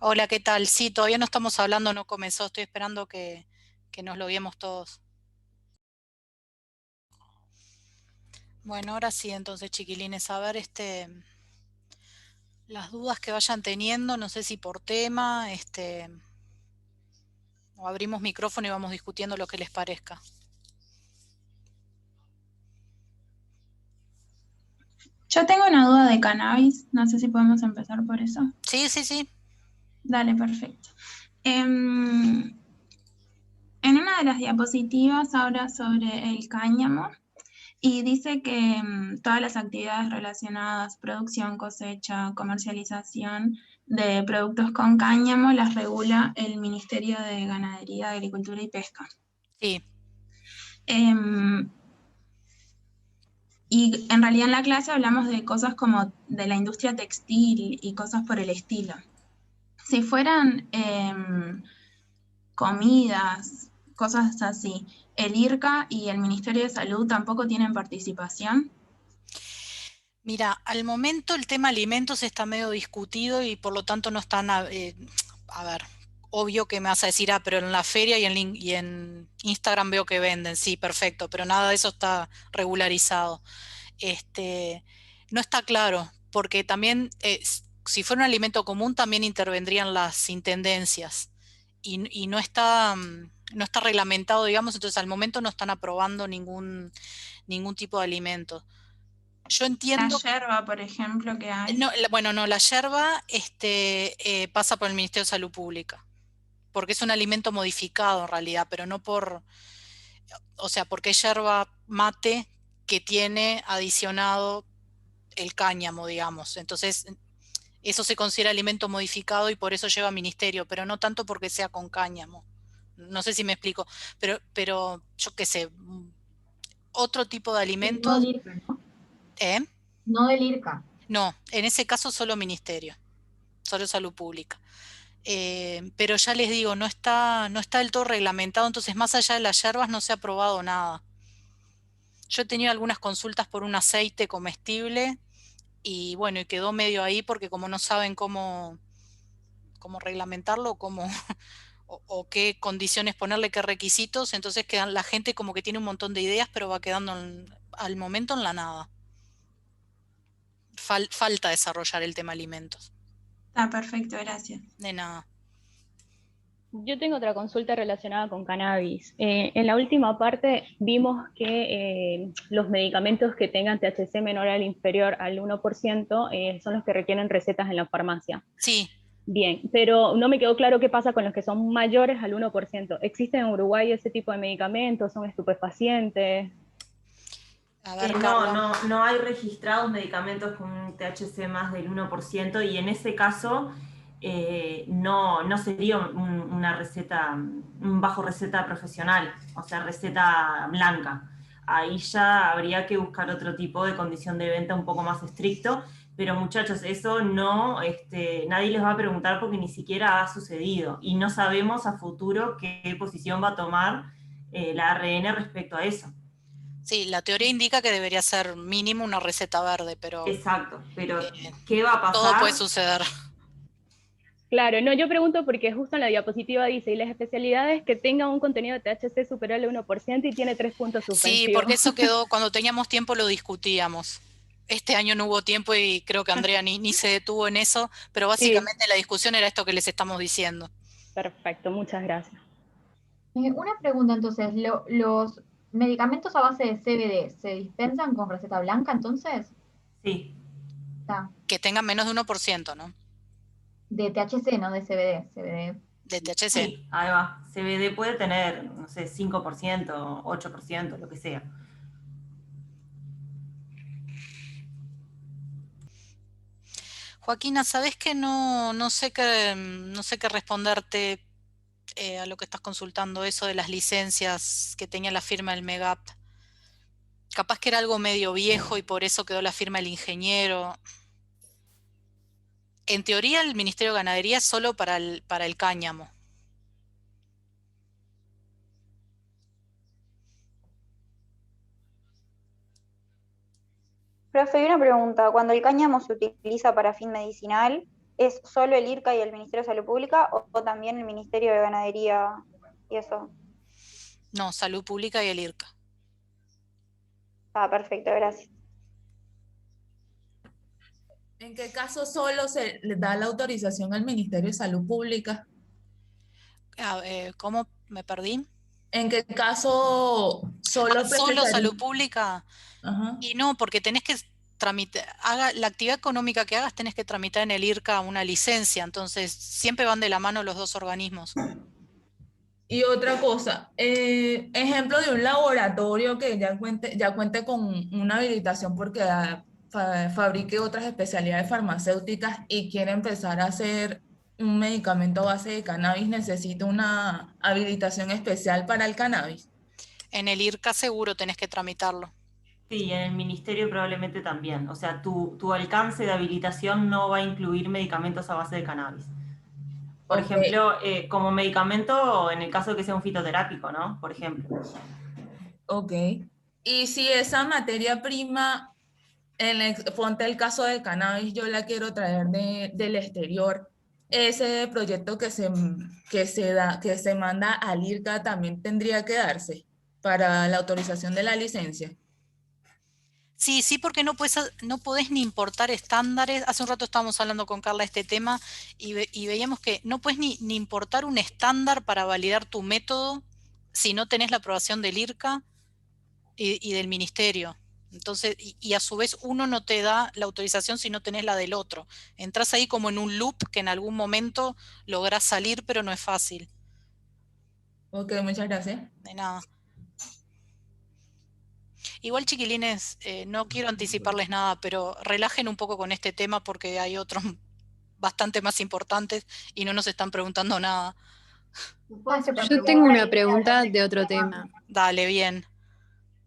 Hola, ¿qué tal? Sí, todavía no estamos hablando, no comenzó, estoy esperando que nos lo viemos todos. Bueno, ahora sí, entonces, chiquilines, a ver, las dudas que vayan teniendo, no sé si por tema, o abrimos micrófono y vamos discutiendo lo que les parezca. Yo tengo una duda de cannabis, no sé si podemos empezar por eso. Sí, sí, sí. Dale, perfecto. Em, en una de las diapositivas habla sobre el cáñamo y dice que todas las actividades relacionadas, producción, cosecha, comercialización de productos con cáñamo las regula el Ministerio de Ganadería, Agricultura y Pesca. Sí, Em, y en realidad en la clase hablamos de cosas como de la industria textil y cosas por el estilo. Si fueran comidas, cosas así, el IRCA y el Ministerio de Salud tampoco tienen participación. mira, al momento el tema alimentos está medio discutido y por lo tanto no están, a ver, obvio que me vas a decir, pero en la feria y en Instagram veo que venden, sí, perfecto, pero nada de eso está regularizado. Este, no está claro, porque también, si fuera un alimento común, también intervendrían las intendencias y no está, no está reglamentado, digamos, entonces al momento no están aprobando ningún tipo de alimento. Yo La entiendo, yerba, por ejemplo, que hay. no, bueno, no, la yerba pasa por el Ministerio de Salud Pública, porque es un alimento modificado en realidad, pero no por, o sea, porque es yerba mate que tiene adicionado el cáñamo, digamos. Entonces, eso se considera alimento modificado y por eso lleva ministerio, pero no tanto porque sea con cáñamo. No sé si me explico, pero yo qué sé, otro tipo de Sí, no del alimentos, IRCA, ¿no? ¿eh? No del IRCA. No, en ese caso solo ministerio, solo salud pública. Pero ya les digo, no está del todo reglamentado, entonces más allá de las hierbas no se ha probado nada. Yo he tenido algunas consultas por un aceite comestible y bueno, y quedó medio ahí porque como no saben cómo reglamentarlo, o qué condiciones ponerle, qué requisitos, entonces quedan, la gente como que tiene un montón de ideas, pero va quedando al momento en la nada. Falta desarrollar el tema alimentos. Está perfecto, gracias. De nada. Yo tengo otra consulta relacionada con cannabis. En la última parte vimos que los medicamentos que tengan THC menor al inferior al 1% son los que requieren recetas en la farmacia. Sí, Bien, pero no me quedó claro qué pasa con los que son mayores al 1%. ¿Existen en Uruguay ese tipo de medicamentos? ¿Son estupefacientes? a ver, No, Carla. no hay registrados medicamentos con un THC más del 1% y en ese caso no sería una receta, un bajo receta profesional, o sea, receta blanca. Ahí ya habría que buscar otro tipo de condición de venta un poco más estricto, pero muchachos, eso no, nadie les va a preguntar porque ni siquiera ha sucedido y no sabemos a futuro qué posición va a tomar la ARN respecto a eso. Sí, la teoría indica que debería ser mínimo una receta verde, pero Exacto, pero eh, ¿qué va a todo puede pasar? suceder. Claro, no, yo pregunto porque justo en la diapositiva dice, y las especialidades que tengan un contenido de THC superior al 1% y tiene 3 puntos Sí, suspensivos. porque eso quedó, cuando teníamos tiempo lo discutíamos. Este año no hubo tiempo y creo que Andrea ni se detuvo en eso, pero Sí, básicamente la discusión era esto que les estamos diciendo. perfecto, muchas gracias. Una pregunta entonces, ¿los medicamentos a base de CBD se dispensan con receta blanca entonces? Sí, Está. Que tengan menos de 1%, ¿no? De THC, no de CBD. CBD. De THC. sí, ahí va. CBD puede tener, no sé, 5%, 8%, lo que sea. Joaquina, ¿sabés que no sé qué responderte a lo que estás consultando, eso de las licencias que tenía la firma del MEGAP? Capaz que era algo medio viejo y por eso quedó la firma del ingeniero. En teoría, el Ministerio de Ganadería es solo para el cáñamo. Profe, hay una pregunta. Cuando el cáñamo se utiliza para fin medicinal, ¿Es solo el IRCA y el Ministerio de Salud Pública o también el Ministerio de Ganadería y eso? No, Salud Pública y el IRCA. Ah, perfecto, gracias. ¿En qué caso solo se le da la autorización al Ministerio de Salud Pública? ¿Cómo me perdí? ¿En qué caso solo Solo precisaría? Salud Pública. Ajá. Y no, porque tenés que tramitar, la actividad económica que hagas tenés que tramitar en el IRCA una licencia, entonces siempre van de la mano los dos organismos. Y otra cosa, ejemplo de un laboratorio que ya cuente con una habilitación porque fabrique otras especialidades farmacéuticas y quiere empezar a hacer un medicamento a base de cannabis, necesita una habilitación especial para el cannabis. En el IRCA seguro tenés que tramitarlo. Sí, en el ministerio probablemente también. O sea, tu alcance de habilitación no va a incluir medicamentos a base de cannabis. Por Ok. ejemplo, como medicamento en el caso de que sea un fitoterápico, ¿no? Por ejemplo. Ok. Y si esa materia prima, ponte el caso del cannabis, yo la quiero traer del exterior, ese proyecto que se manda al IRCA también tendría que darse para la autorización de la licencia. Sí, sí, porque no podés ni importar estándares. Hace un rato estábamos hablando con Carla de este tema y veíamos que no puedes ni importar un estándar para validar tu método si no tenés la aprobación del IRCA y del ministerio. Entonces, y a su vez uno no te da la autorización si no tenés la del otro. Entrás ahí como en un loop que en algún momento lográs salir, pero no es fácil. Ok, muchas gracias. De nada. Igual, chiquilines, no quiero anticiparles nada, pero relajen un poco con este tema porque hay otros bastante más importantes y no nos están preguntando nada. Yo tengo una pregunta de otro tema. Dale, bien.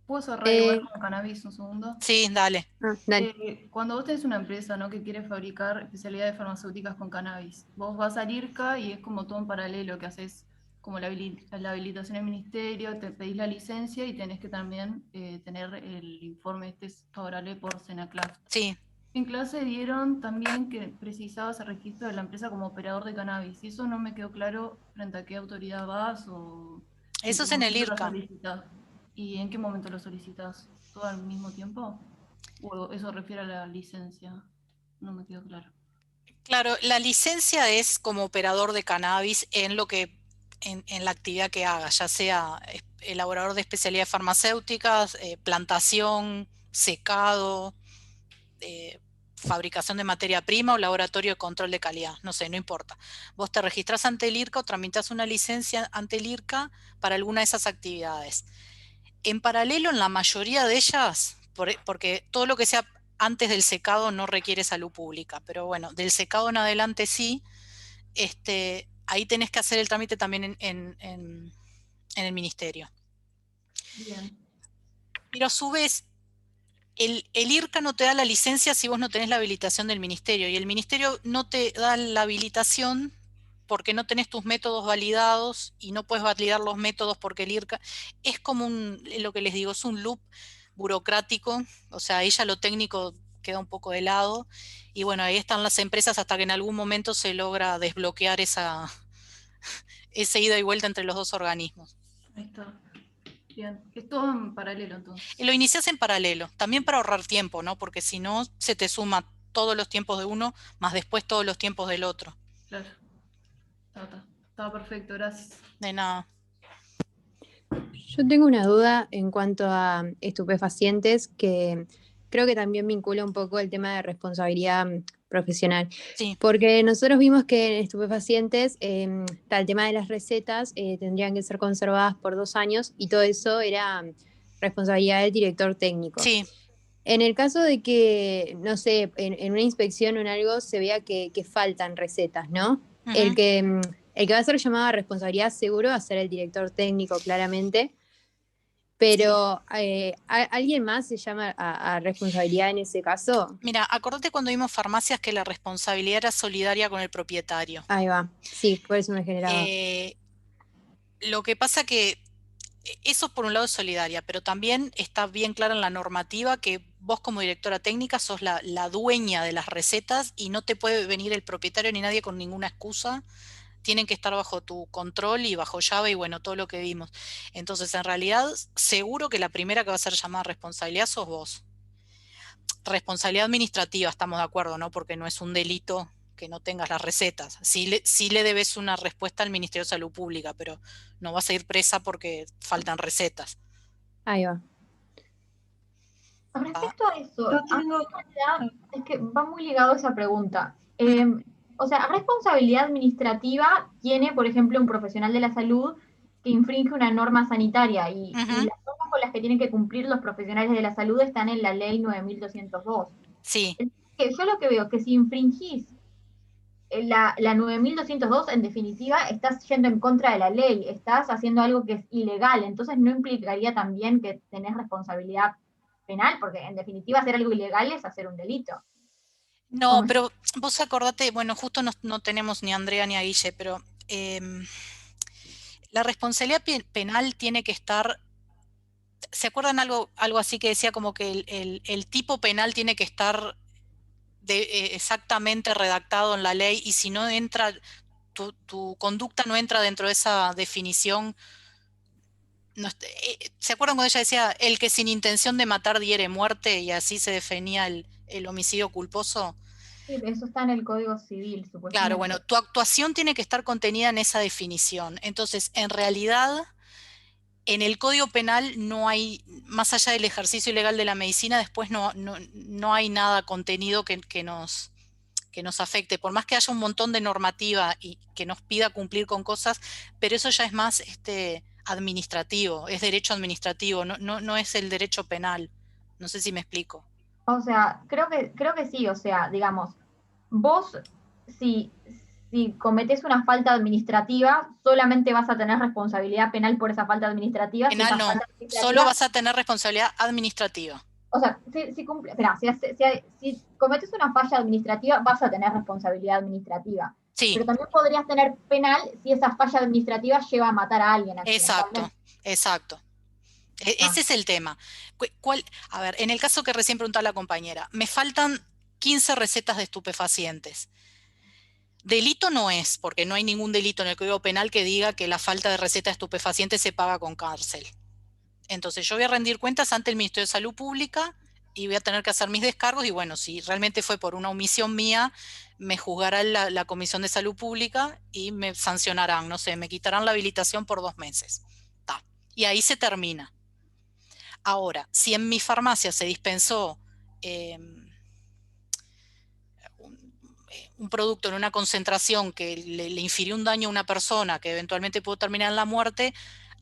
¿Puedo cerrar igual con cannabis un segundo? Sí, dale. Dale. Cuando vos tenés una empresa, ¿no?, que quiere fabricar especialidades farmacéuticas con cannabis, vos vas al IRCA y es como todo en paralelo, que haces como la habilitación del ministerio, te pedís la licencia y tenés que también tener el informe favorable por Senaclaf. Sí. En clase dieron también que precisabas el registro de la empresa como operador de cannabis, y eso no me quedó claro frente a qué autoridad vas o... Eso es en el IRCA. ¿Y en qué momento lo solicitas? ¿Todo al mismo tiempo? ¿O eso refiere a la licencia? No me quedó claro. Claro, la licencia es como operador de cannabis en la actividad que hagas, ya sea elaborador de especialidades farmacéuticas, plantación, secado, fabricación de materia prima o laboratorio de control de calidad, no sé, no importa. Vos te registrás ante el IRCA o tramitas una licencia ante el IRCA para alguna de esas actividades. En paralelo, en la mayoría de ellas, porque todo lo que sea antes del secado no requiere salud pública, pero bueno, del secado en adelante sí, ahí tenés que hacer el trámite también en el ministerio. Bien. Pero a su vez, el IRCA no te da la licencia si vos no tenés la habilitación del ministerio, y el ministerio no te da la habilitación porque no tenés tus métodos validados y no puedes validar los métodos porque el IRCA es como lo que les digo, es un loop burocrático, o sea, ahí ya lo técnico queda un poco de lado, y bueno, ahí están las empresas hasta que en algún momento se logra desbloquear esa ida y vuelta entre los dos organismos. Ahí está. Bien, es todo en paralelo entonces. Y lo inicias en paralelo, también para ahorrar tiempo, ¿no? Porque si no, se te suma todos los tiempos de uno, más después todos los tiempos del otro. Claro. Estaba perfecto, gracias. De nada. Yo tengo una duda en cuanto a estupefacientes que creo que también vincula un poco el tema de responsabilidad profesional. Sí. Porque nosotros vimos que en estupefacientes, el tema de las recetas tendrían que ser conservadas por 2 años y todo eso era responsabilidad del director técnico. Sí. En el caso de que, no sé, en una inspección o en algo se vea que faltan recetas, ¿no? Uh-huh. El que va a ser llamado a responsabilidad seguro va a ser el director técnico, claramente. Pero, ¿alguien más se llama a responsabilidad en ese caso? Mira, acordate cuando vimos farmacias que la responsabilidad era solidaria con el propietario. Ahí va, sí, por eso me generaba. Lo que pasa que Eso por un lado es solidaria, pero también está bien clara en la normativa que vos como directora técnica sos la dueña de las recetas y no te puede venir el propietario ni nadie con ninguna excusa. Tienen que estar bajo tu control y bajo llave y bueno, todo lo que vimos. Entonces, en realidad, seguro que la primera que va a ser llamada responsabilidad sos vos. Responsabilidad administrativa, estamos de acuerdo, ¿no? Porque no es un delito que no tengas las recetas. Sí le debes una respuesta al Ministerio de Salud Pública, pero no vas a ir presa porque faltan recetas. Ahí va. Respecto a eso, Yo a mí tengo- en realidad es que va muy ligado a esa pregunta. O sea, responsabilidad administrativa tiene, por ejemplo, un profesional de la salud que infringe una norma sanitaria y Ujú. las normas con las que tienen que cumplir los profesionales de la salud están en la ley 9202. Sí, Que yo lo que veo es que si infringís la 9202, en definitiva, estás yendo en contra de la ley, estás haciendo algo que es ilegal, entonces no implicaría también que tenés responsabilidad penal, porque en definitiva hacer algo ilegal es hacer un delito. no, pero vos acordate, bueno, justo no tenemos ni a Andrea ni a Guille, pero la responsabilidad penal tiene que estar, ¿se acuerdan algo así que decía como que el tipo penal tiene que estar exactamente redactado en la ley y si no entra, tu conducta no entra dentro de esa definición? ¿Se acuerdan cuando ella decía el que sin intención de matar diere muerte y así se definía el homicidio culposo? Sí, eso está en el Código Civil, supuestamente. Claro, bueno, tu actuación tiene que estar contenida en esa definición. Entonces, en realidad, en el Código Penal no hay, más allá del ejercicio ilegal de la medicina, después no hay nada contenido que nos afecte, por más que haya un montón de normativa y que nos pida cumplir con cosas, pero eso ya es más administrativo, es derecho administrativo, no es el derecho penal. No sé si me explico. O sea, creo que sí, o sea, digamos, vos si cometés una falta administrativa, solamente vas a tener responsabilidad penal por esa falta administrativa. Penal no, solo vas a tener responsabilidad administrativa. O sea, si cometes una falla administrativa, vas a tener responsabilidad administrativa. Sí. Pero también podrías tener penal si esa falla administrativa lleva a matar a alguien. Exacto. Ese es el tema. A ver, en el caso que recién preguntaba la compañera, me faltan 15 recetas de estupefacientes. Delito no es, porque no hay ningún delito en el Código Penal que diga que la falta de receta de estupefacientes se paga con cárcel. Entonces yo voy a rendir cuentas ante el Ministerio de Salud Pública y voy a tener que hacer mis descargos y bueno, si realmente fue por una omisión mía, me juzgará la Comisión de Salud Pública y me sancionarán, no sé, me quitarán la habilitación por 2 meses. Y ahí se termina. Ahora, si en mi farmacia se dispensó un producto en una concentración que le infirió un daño a una persona que eventualmente pudo terminar en la muerte,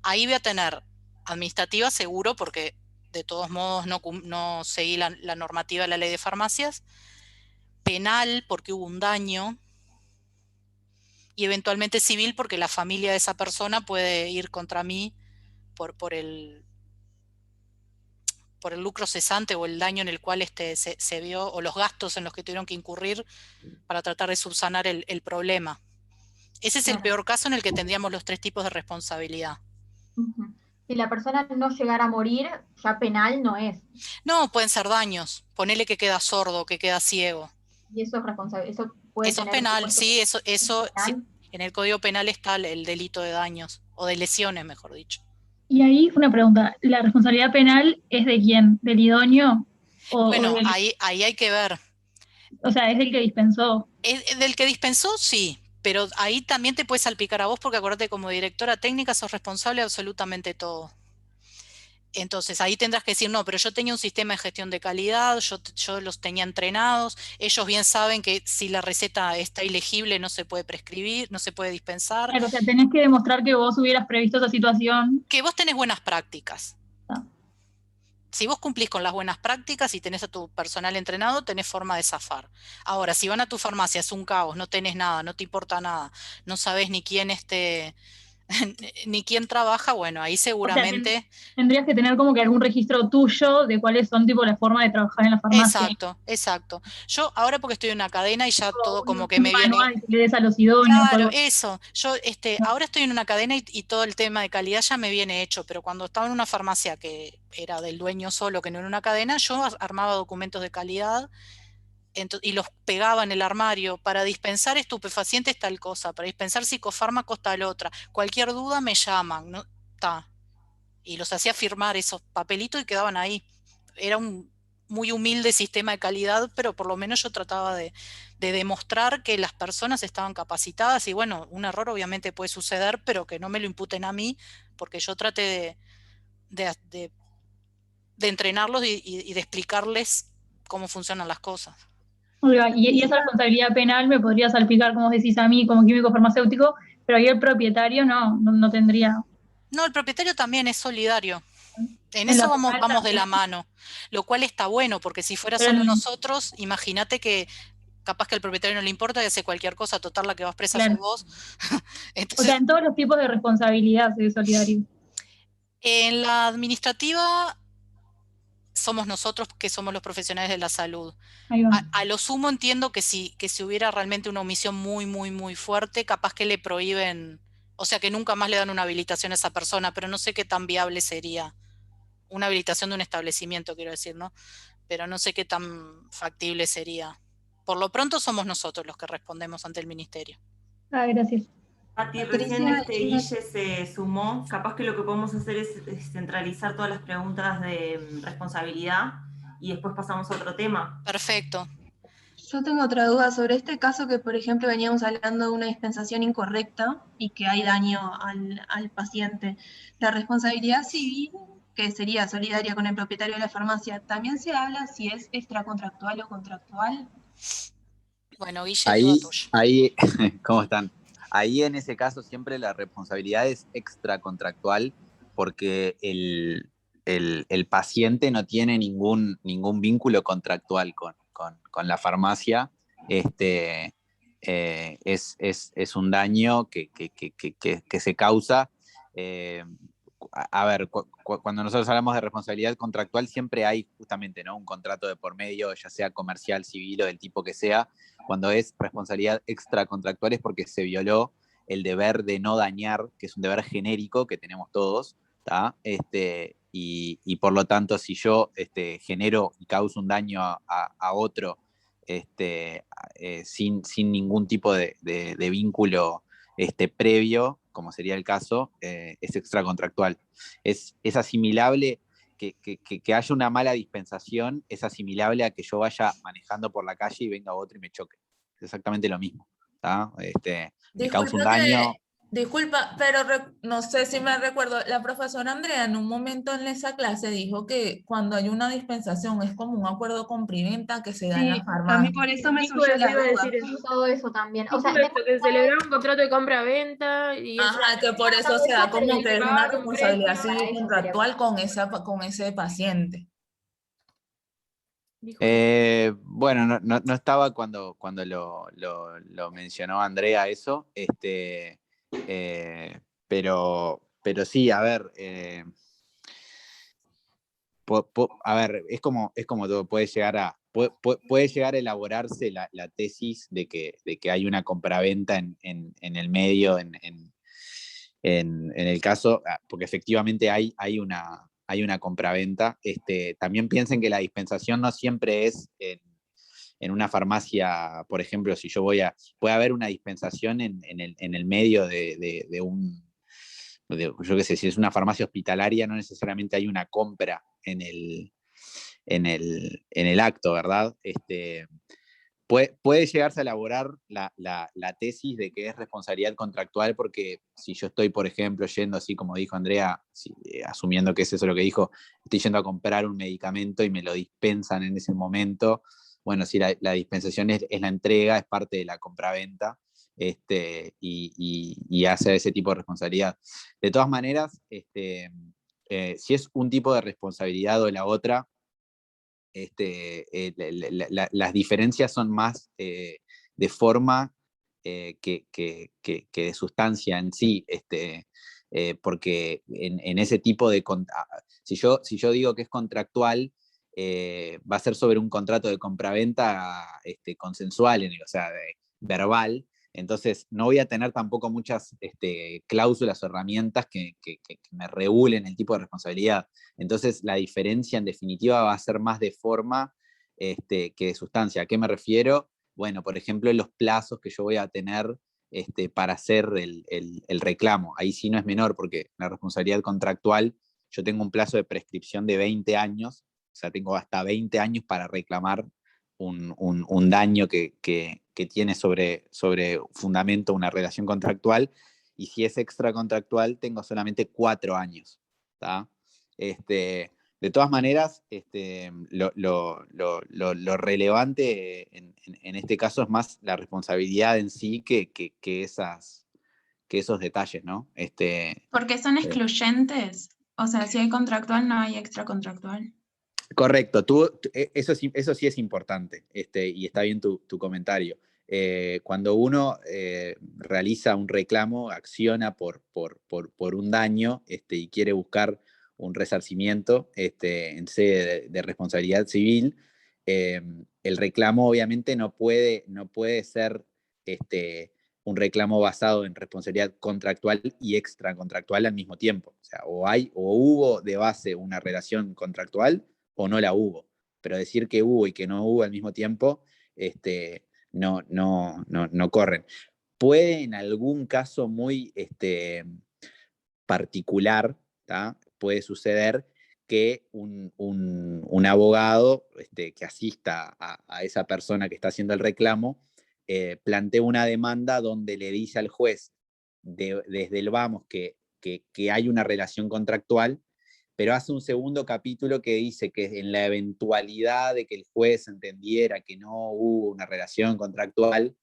ahí voy a tener administrativa seguro, porque de todos modos no seguí la normativa de la ley de farmacias, penal porque hubo un daño, y eventualmente civil porque la familia de esa persona puede ir contra mí por el lucro cesante o el daño en el cual se vio, o los gastos en los que tuvieron que incurrir para tratar de subsanar el problema. Ese es el peor caso en el que tendríamos los 3 tipos de responsabilidad. Si la persona no llegara a morir, ya penal no es. No, pueden ser daños. Ponele que queda sordo, que queda ciego. Y eso es responsable. Eso es penal, sí, eso sí, en el Código Penal está el delito de daños, o de lesiones, mejor dicho. Y ahí una pregunta, ¿la responsabilidad penal es de quién? ¿Del idóneo? Bueno, ahí hay que ver. O sea, ¿es del que dispensó? Del que dispensó, sí, pero ahí también te puede salpicar a vos porque acuérdate, como directora técnica sos responsable de absolutamente todo. Entonces ahí tendrás que decir, no, pero yo tenía un sistema de gestión de calidad, yo los tenía entrenados, ellos bien saben que si la receta está ilegible no se puede prescribir, no se puede dispensar. Claro, o sea, tenés que demostrar que vos hubieras previsto esa situación. Que vos tenés buenas prácticas. Si vos cumplís con las buenas prácticas y tenés a tu personal entrenado, tenés forma de zafar. Ahora, si van a tu farmacia, es un caos, no tenés nada, no te importa nada, no sabés ni quién ni quién trabaja, bueno, ahí O sea, seguramente... tendrías que tener como que algún registro tuyo de cuáles son tipo la forma de trabajar en la farmacia. Exacto, exacto. Yo ahora porque estoy en una cadena y ya todo como que Un me viene... manual que le des a los idóneos o Claro, algo así. eso. Yo ahora estoy en una cadena y todo el tema de calidad ya me viene hecho, pero cuando estaba en una farmacia que era del dueño solo, que no era una cadena, yo armaba documentos de calidad y los pegaba en el armario. Para dispensar estupefacientes tal cosa, para dispensar psicofármacos tal otra. Cualquier duda me llaman, ¿no? Ta. Y los hacía firmar esos papelitos y quedaban ahí. Era un muy humilde sistema de calidad, pero por lo menos yo trataba de demostrar que las personas estaban capacitadas y bueno, un error obviamente puede suceder, pero que no me lo imputen a mí, porque yo traté de, de- de entrenarlos y de explicarles cómo funcionan las cosas. Olga, y esa responsabilidad penal me podría salpicar, como decís a mí, como químico farmacéutico, pero ahí el propietario no tendría. No, el propietario también es solidario. En En eso la vamos, penal vamos de la también, mano, lo cual está bueno, porque si fuera pero solo nosotros, imagínate que capaz que al propietario no le importa y hace cualquier cosa, total la que vas presa sos claro. vos. O sea, Entonces, en todos los tipos de responsabilidad soy solidario. en la administrativa somos nosotros que somos los profesionales de la salud. Ahí va. A lo sumo entiendo que si hubiera realmente una omisión muy, muy, muy fuerte, capaz que le prohíben, o sea que nunca más le dan una habilitación a esa persona, pero no sé qué tan viable sería una habilitación de un establecimiento, quiero decir, ¿no? Pero no sé qué tan factible sería. Por lo pronto somos nosotros los que respondemos ante el ministerio. Ah, gracias. Pati, recién Patricia, Guille se sumó. Capaz que lo que podemos hacer es centralizar todas las preguntas de responsabilidad y después pasamos a otro tema. Perfecto. Yo tengo otra duda sobre este caso que, por ejemplo, veníamos hablando de una dispensación incorrecta y que hay daño al paciente. La responsabilidad civil, que sería solidaria con el propietario de la farmacia, ¿también se habla si es extracontractual o contractual? Bueno, Guille, todo Ahí, tuyo. ahí, ¿cómo están? Ahí en ese caso siempre la responsabilidad es extracontractual porque el paciente no tiene ningún vínculo contractual con la farmacia. Es un daño que se causa. eh, a ver, cuando nosotros hablamos de responsabilidad contractual, siempre hay justamente, ¿no?, un contrato de por medio, ya sea comercial, civil o del tipo que sea. Cuando es responsabilidad extracontractual es porque se violó el deber de no dañar, que es un deber genérico que tenemos todos, ¿tá? Y por lo tanto, si yo genero y causo un daño a otro sin ningún tipo de vínculo previo, como sería el caso, es extracontractual. Es asimilable que haya una mala dispensación, es asimilable a que yo vaya manejando por la calle y venga otro y me choque. Es exactamente lo mismo. Me causa un daño. Disculpa, pero no sé si me recuerdo, la profesora Andrea en un momento en esa clase dijo que cuando hay una dispensación es como un acuerdo compra-venta que se da en la Sí, a farmacia. mí por eso me Dijo surgió eso, la iba a duda. decir eso. Todo eso también. O sea, Dijo eso, que celebraron un contrato de compra-venta y eso. Ajá, que por eso se da como que es una Pagar un responsabilidad préstamo. civil para eso sería contractual con ese paciente. Dijo eso. Bueno, no estaba cuando lo mencionó Andrea eso, pero sí, a ver, es como todo, puede llegar a elaborarse la tesis de que hay una compraventa en el medio, en el caso, porque efectivamente hay una compraventa. También piensen que la dispensación no siempre es en una farmacia, por ejemplo, si yo puede haber una dispensación en el medio de un, yo qué sé, si es una farmacia hospitalaria, no necesariamente hay una compra en el acto, ¿verdad? Puede llegarse a elaborar la tesis de que es responsabilidad contractual porque si yo estoy, por ejemplo, yendo, así como dijo Andrea, asumiendo que es eso lo que dijo, estoy yendo a comprar un medicamento y me lo dispensan en ese momento, bueno, si la dispensación es la entrega, es parte de la compraventa, y hace ese tipo de responsabilidad. De todas maneras, si es un tipo de responsabilidad o la otra, las diferencias son más de forma que de sustancia en sí, porque en ese tipo de... Si yo digo que es contractual, va a ser sobre un contrato de compraventa consensual, o sea, verbal. Entonces no voy a tener tampoco muchas cláusulas o herramientas que me regulen el tipo de responsabilidad. Entonces la diferencia en definitiva va a ser más de forma que de sustancia. ¿A qué me refiero? Bueno, por ejemplo, los plazos que yo voy a tener para hacer el reclamo. Ahí sí no es menor, porque la responsabilidad contractual, yo tengo un plazo de prescripción de 20 años, o sea, tengo hasta 20 años para reclamar un daño que tiene sobre fundamento una relación contractual, y si es extracontractual, tengo solamente 4 años. ¿Tá? De todas maneras, lo relevante en este caso es más la responsabilidad en sí que esos detalles, ¿no? Porque son excluyentes. O sea, si hay contractual, no hay extracontractual. Correcto, eso sí es importante, y está bien tu comentario. Cuando uno realiza un reclamo, acciona por un daño y quiere buscar un resarcimiento en sede de responsabilidad civil, el reclamo obviamente no puede ser un reclamo basado en responsabilidad contractual y extracontractual al mismo tiempo. O sea, o hubo de base una relación contractual o no la hubo. Pero decir que hubo y que no hubo al mismo tiempo, no corren. Puede en algún caso muy particular, ¿tá? Puede suceder que un abogado que asista a esa persona que está haciendo el reclamo plantea una demanda donde le dice al juez desde el vamos que hay una relación contractual, pero hace un segundo capítulo que dice que en la eventualidad de que el juez entendiera que no hubo una relación contractual,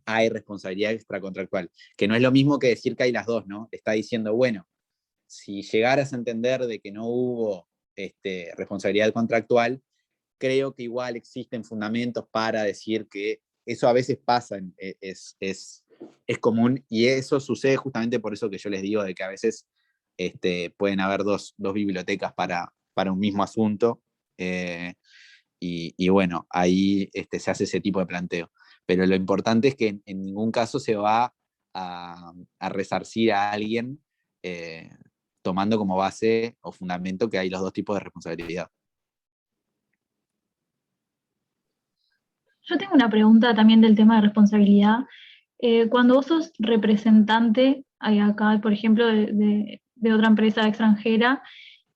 hay responsabilidad extracontractual, que no es lo mismo que decir que hay las dos, ¿no? Está diciendo, bueno, si llegaras a entender de que no hubo responsabilidad contractual, creo que igual existen fundamentos para decir que eso a veces pasa, es común, y eso sucede justamente por eso que yo les digo de que a veces pueden haber dos bibliotecas para un mismo asunto, y bueno, ahí se hace ese tipo de planteo. Pero lo importante es que en ningún caso se va a resarcir a alguien tomando como base o fundamento que hay los dos tipos de responsabilidad. Yo tengo una pregunta también del tema de responsabilidad. Cuando vos sos representante, acá, por ejemplo, de otra empresa extranjera,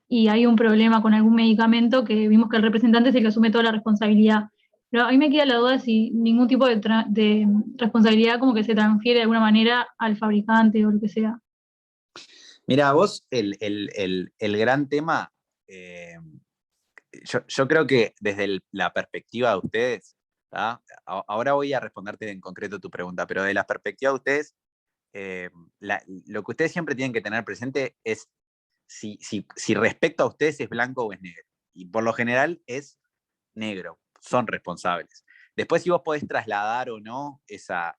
y hay un problema con algún medicamento, que vimos que el representante es el que asume toda la responsabilidad. Pero a mí me queda la duda de si ningún tipo de responsabilidad como que se transfiere de alguna manera al fabricante o lo que sea. Mira, vos, el gran tema, yo creo que desde la perspectiva de ustedes, ¿tá? Ahora voy a responderte en concreto tu pregunta, pero de la perspectiva de ustedes, lo que ustedes siempre tienen que tener presente es si respecto a ustedes es blanco o es negro. Y por lo general es negro, son responsables. Después, si vos podés trasladar o no esa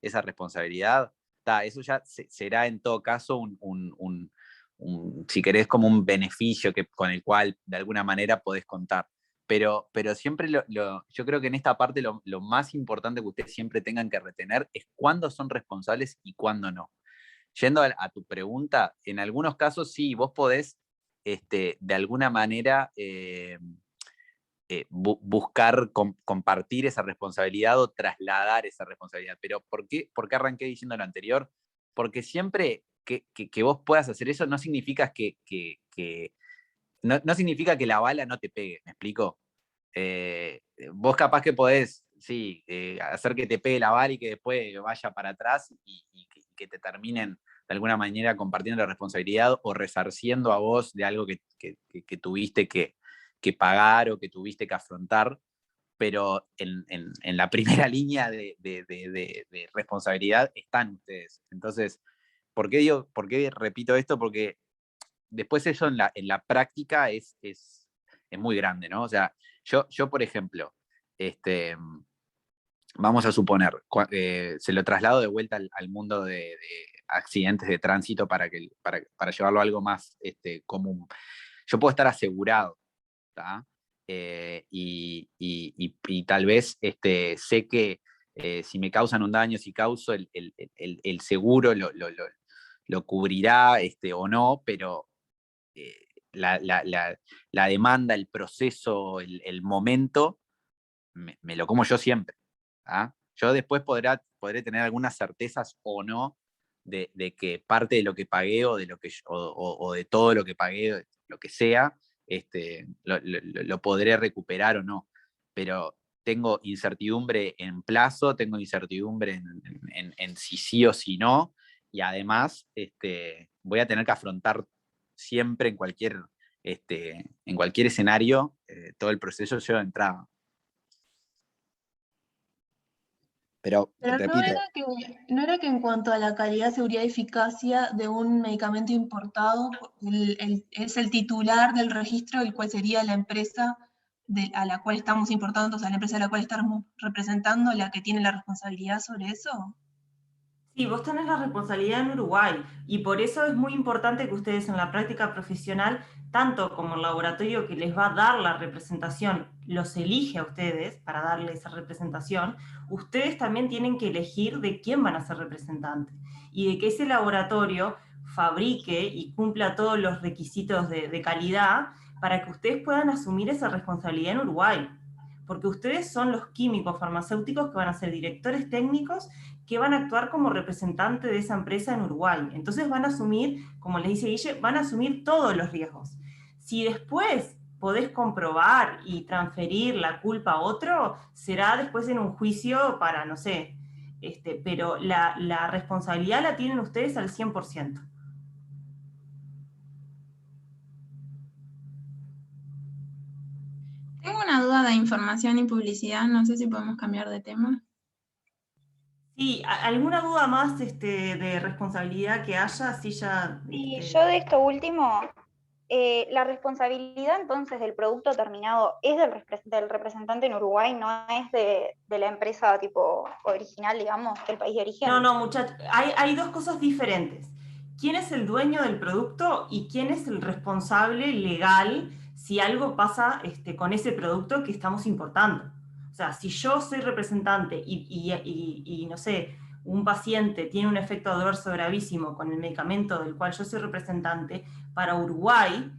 responsabilidad, eso ya será en todo caso si querés, como un beneficio con el cual de alguna manera podés contar. Pero siempre yo creo que en esta parte lo más importante que ustedes siempre tengan que retener es cuándo son responsables y cuándo no. Yendo a tu pregunta, en algunos casos sí, vos podés de alguna manera buscar compartir esa responsabilidad o trasladar esa responsabilidad. Pero ¿por qué arranqué diciendo lo anterior? Porque siempre que vos puedas hacer eso no significa no significa que la bala no te pegue, ¿me explico? Vos capaz que podés, sí, hacer que te pegue la bala y que después vaya para atrás y que te terminen de alguna manera compartiendo la responsabilidad o resarciendo a vos de algo que tuviste que pagar o que tuviste que afrontar, pero en la primera línea de responsabilidad están ustedes. Entonces, ¿por qué repito esto? Porque después eso en la práctica es muy grande, ¿no? O sea, yo por ejemplo, vamos a suponer, se lo traslado de vuelta al mundo de accidentes de tránsito para llevarlo a algo más común. Yo puedo estar asegurado, ¿tá? Y tal vez sé que si me causan un daño, si causo, el seguro lo cubrirá o no, pero la demanda, el proceso, el momento, me lo como yo siempre. ¿Ah? Yo después podré tener algunas certezas o no de que parte de lo que pagué o de todo lo que pagué, lo que sea, lo podré recuperar o no. Pero tengo incertidumbre en plazo, tengo incertidumbre en si sí o si no, y además voy a tener que afrontar siempre en cualquier escenario todo el proceso yo de entrada. Pero repito, no era que en cuanto a la calidad, seguridad y eficacia de un medicamento importado, es el titular del registro, el cual sería la empresa a la cual estamos importando, o sea, la empresa a la cual estamos representando, la que tiene la responsabilidad sobre eso. Sí, vos tenés la responsabilidad en Uruguay y por eso es muy importante que ustedes en la práctica profesional, tanto como el laboratorio que les va a dar la representación, los elige a ustedes para darle esa representación, ustedes también tienen que elegir de quién van a ser representantes y de que ese laboratorio fabrique y cumpla todos los requisitos de calidad para que ustedes puedan asumir esa responsabilidad en Uruguay. Porque ustedes son los químicos farmacéuticos que van a ser directores técnicos que van a actuar como representante de esa empresa en Uruguay. Entonces van a asumir, como les dice Guille, van a asumir todos los riesgos. Si después podés comprobar y transferir la culpa a otro, será después en un juicio para, no sé, pero la responsabilidad la tienen ustedes al 100%. Tengo una duda de información y publicidad, no sé si podemos cambiar de tema. Sí, ¿alguna duda más de responsabilidad que haya? Así ya, Y yo de esto último, la responsabilidad entonces del producto terminado es del representante en Uruguay, no es de la empresa tipo original, digamos, del país de origen. No, muchachos, hay dos cosas diferentes. ¿Quién es el dueño del producto y quién es el responsable legal si algo pasa con ese producto que estamos importando? O sea, si yo soy representante y no sé, un paciente tiene un efecto adverso gravísimo con el medicamento del cual yo soy representante, para Uruguay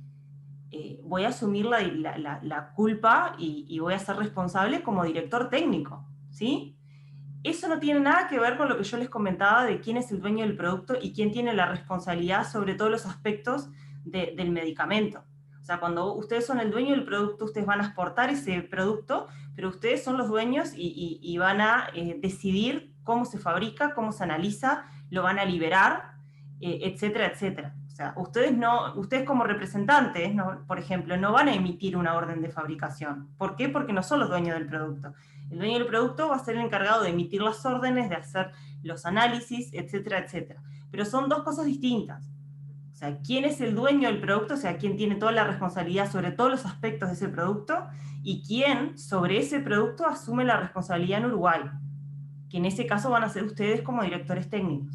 voy a asumir la culpa y voy a ser responsable como director técnico, ¿sí? Eso no tiene nada que ver con lo que yo les comentaba de quién es el dueño del producto y quién tiene la responsabilidad sobre todos los aspectos del medicamento. O sea, cuando ustedes son el dueño del producto, ustedes van a exportar ese producto, pero ustedes son los dueños y van a decidir cómo se fabrica, cómo se analiza, lo van a liberar, etcétera, etcétera. O sea, ustedes como representantes, por ejemplo, no van a emitir una orden de fabricación. ¿Por qué? Porque no son los dueños del producto. El dueño del producto va a ser el encargado de emitir las órdenes, de hacer los análisis, etcétera, etcétera. Pero son dos cosas distintas. O sea, quién es el dueño del producto, o sea, quién tiene toda la responsabilidad sobre todos los aspectos de ese producto, y quién sobre ese producto asume la responsabilidad en Uruguay, que en ese caso van a ser ustedes como directores técnicos.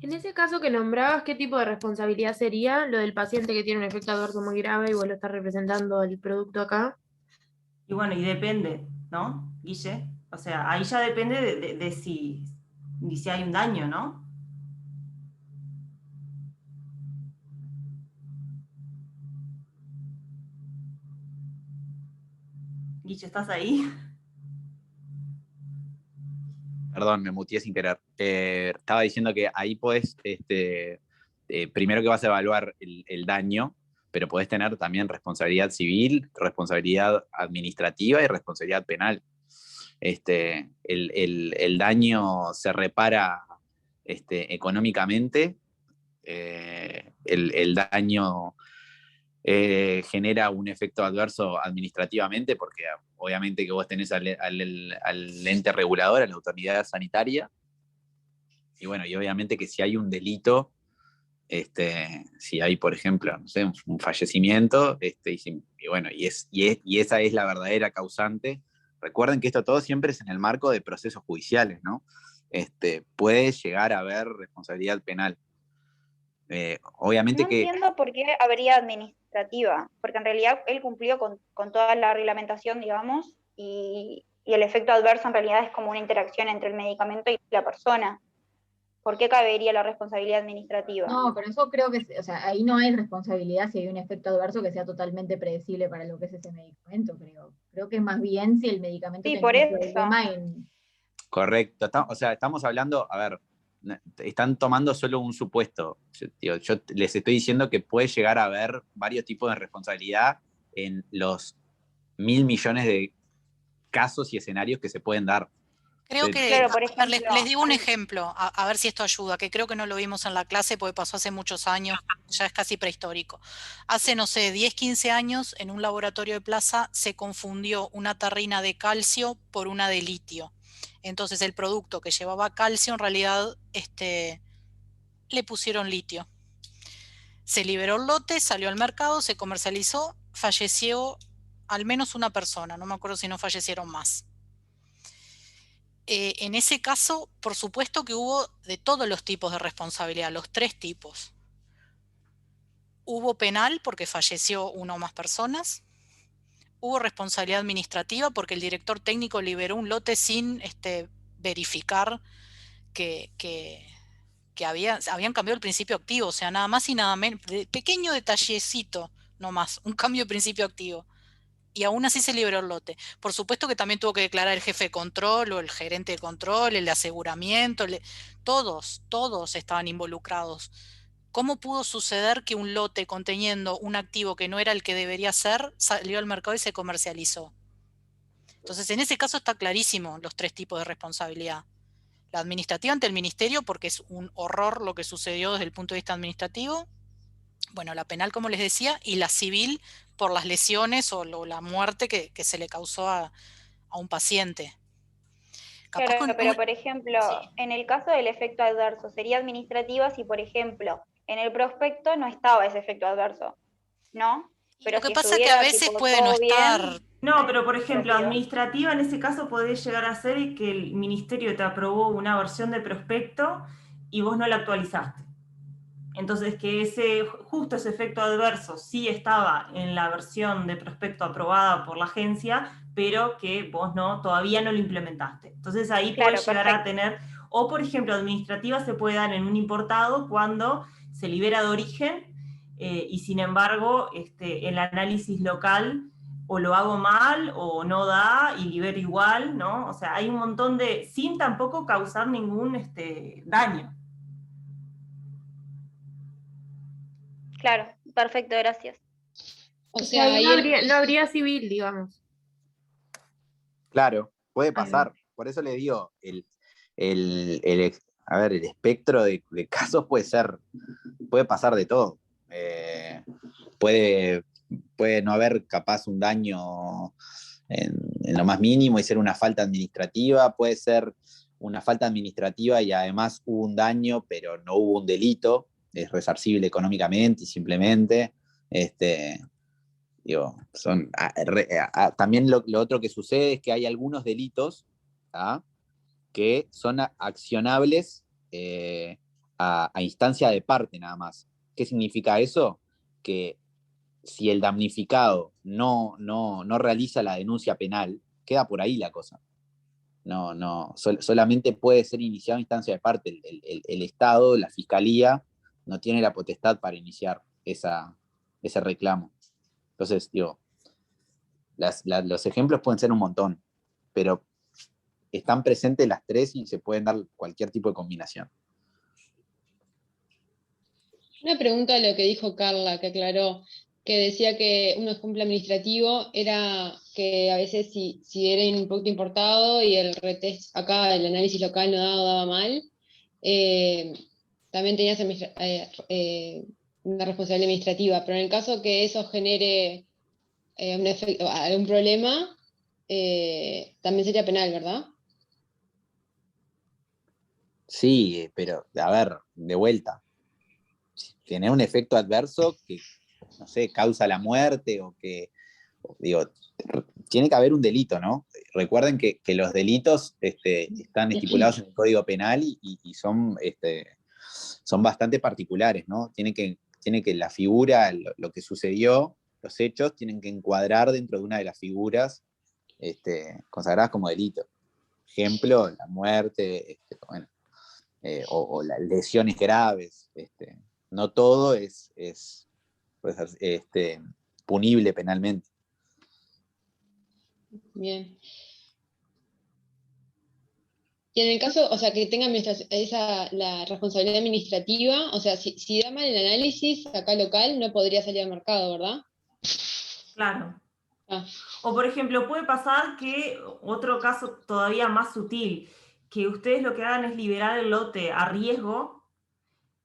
En ese caso que nombrabas, ¿qué tipo de responsabilidad sería? Lo del paciente que tiene un efecto adverso muy grave y vos lo estás representando el producto acá. Y bueno, y depende, ¿no, Guille? O sea, ahí ya depende de si hay un daño, ¿no? Guille, ¿estás ahí? Perdón, me muteé sin querer. Estaba diciendo que ahí podés, primero que vas a evaluar el daño, pero podés tener también responsabilidad civil, responsabilidad administrativa y responsabilidad penal. El daño se repara económicamente, el daño genera un efecto adverso administrativamente, porque obviamente que vos tenés al ente regulador, a la autoridad sanitaria, y bueno, y obviamente que si hay un delito, si hay, por ejemplo, no sé, un fallecimiento, y esa es la verdadera causante, recuerden que esto todo siempre es en el marco de procesos judiciales, ¿no? Puede llegar a haber responsabilidad penal. Obviamente No que... entiendo por qué habría administrativa, porque en realidad él cumplió con toda la reglamentación, digamos, y el efecto adverso en realidad es como una interacción entre el medicamento y la persona. ¿Por qué cabería la responsabilidad administrativa? No, pero eso creo que, o sea, ahí no hay responsabilidad si hay un efecto adverso que sea totalmente predecible para lo que es ese medicamento, creo. Creo que más bien si el medicamento Sí, tenía por un eso. problema en... Correcto, o sea, estamos hablando, a ver, están tomando solo un supuesto. Yo les estoy diciendo que puede llegar a haber varios tipos de responsabilidad en los 1.000 millones de casos y escenarios que se pueden dar. Creo que, Claro, por a ver, ejemplo, les digo un ejemplo, a ver si esto ayuda, que creo que no lo vimos en la clase porque pasó hace muchos años, ya es casi prehistórico. Hace, no sé, 10, 15 años, en un laboratorio de Plaza se confundió una tarrina de calcio por una de litio. Entonces el producto que llevaba calcio, en realidad, le pusieron litio. Se liberó el lote, salió al mercado, se comercializó, falleció al menos una persona, no me acuerdo si no fallecieron más. En ese caso, por supuesto que hubo de todos los tipos de responsabilidad, los 3 tipos. Hubo penal porque falleció una o más personas. Hubo responsabilidad administrativa porque el director técnico liberó un lote sin verificar que habían cambiado el principio activo, o sea, nada más y nada menos, pequeño detallecito nomás, un cambio de principio activo. Y aún así se liberó el lote. Por supuesto que también tuvo que declarar el jefe de control o el gerente de control, el de aseguramiento, todos estaban involucrados. ¿Cómo pudo suceder que un lote conteniendo un activo que no era el que debería ser, salió al mercado y se comercializó? Entonces, en ese caso está clarísimo los 3 tipos de responsabilidad. La administrativa ante el ministerio, porque es un horror lo que sucedió desde el punto de vista administrativo. Bueno, la penal, como les decía, y la civil por las lesiones o la muerte que se le causó a un paciente. Capaz claro, pero por ejemplo, sí. en el caso del efecto adverso, sería administrativa si, por ejemplo, en el prospecto no estaba ese efecto adverso, ¿no? Pero Lo que si pasa es que a estuviera veces tipo puede no todo bien, estar. No, pero por ejemplo, administrativa. administrativa en ese caso podría llegar a ser que el ministerio te aprobó una versión de prospecto y vos no la actualizaste. Entonces, que justo ese efecto adverso sí estaba en la versión de prospecto aprobada por la agencia, pero que vos todavía no lo implementaste. Entonces ahí Claro, puedes llegar perfecto. a tener, o por ejemplo, administrativa se puede dar en un importado cuando se libera de origen y sin embargo el análisis local o lo hago mal o no da y libero igual, ¿no? O sea, hay un montón sin tampoco causar ningún daño. Claro, perfecto, gracias. O sea, ahí no habría civil, digamos. Claro, puede pasar. Por eso le digo, a ver, el espectro de casos puede pasar de todo. Puede no haber capaz un daño en lo más mínimo y ser una falta administrativa, puede ser una falta administrativa y además hubo un daño, pero no hubo un delito, es resarcible económicamente y simplemente, digo, también lo otro que sucede es que hay algunos delitos, ¿tá?, que son accionables a instancia de parte nada más. ¿Qué significa eso? Que si el damnificado no realiza la denuncia penal, queda por ahí la cosa. Solamente puede ser iniciado a instancia de parte. El Estado, la Fiscalía, no tiene la potestad para iniciar ese reclamo. Entonces, digo, los ejemplos pueden ser un montón, pero están presentes las 3 y se pueden dar cualquier tipo de combinación. Una pregunta a lo que dijo Carla, que aclaró, que decía que un ejemplo administrativo era que a veces si era un producto importado y el retest acá, el análisis local no daba mal, también tenías una responsabilidad administrativa, pero en el caso que eso genere algún problema, también sería penal, ¿verdad? Sí, pero a ver, de vuelta, tener un efecto adverso que, no sé, causa la muerte digo, tiene que haber un delito, ¿no? recuerden que los delitos están estipulados en el Código Penal y son bastante particulares, ¿no? Tiene que la figura, lo que sucedió, los hechos, tienen que encuadrar dentro de una de las figuras consagradas como delito. Ejemplo, la muerte, o las lesiones graves. No todo es punible penalmente. Bien. Y en el caso, o sea, que tenga la responsabilidad administrativa, o sea, si da mal el análisis acá local, no podría salir al mercado, ¿verdad? Claro. O por ejemplo, puede pasar que, otro caso todavía más sutil, que ustedes lo que hagan es liberar el lote a riesgo,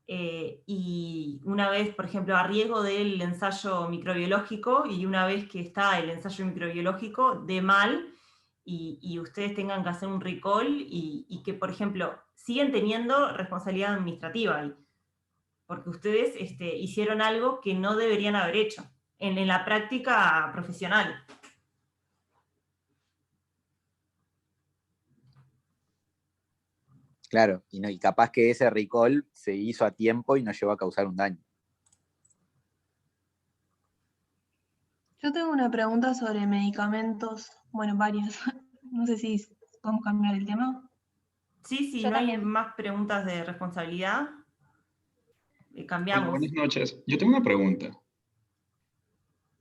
y una vez, por ejemplo, a riesgo del ensayo microbiológico, y una vez que está el ensayo microbiológico, de mal, y ustedes tengan que hacer un recall, y que, por ejemplo, siguen teniendo responsabilidad administrativa ahí, porque ustedes hicieron algo que no deberían haber hecho en la práctica profesional. Claro, y capaz que ese recall se hizo a tiempo y no llegó a causar un daño. Yo tengo una pregunta sobre medicamentos, bueno, varias. No sé si podemos cambiar el tema. Sí, Yo no hay también. más preguntas de responsabilidad. Hola, Cambiamos. buenas noches. Yo tengo una pregunta,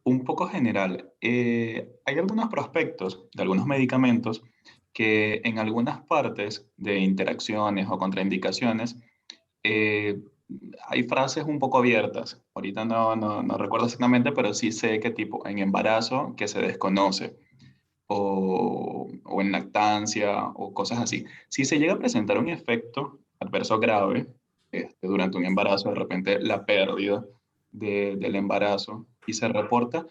un poco general. Hay algunos prospectos de algunos medicamentos que en algunas partes de interacciones o contraindicaciones hay frases un poco abiertas. Ahorita no recuerdo exactamente, pero sí sé que tipo en embarazo que se desconoce o en lactancia o cosas así. Si se llega a presentar un efecto adverso grave durante un embarazo, de repente la pérdida del embarazo, y se reporta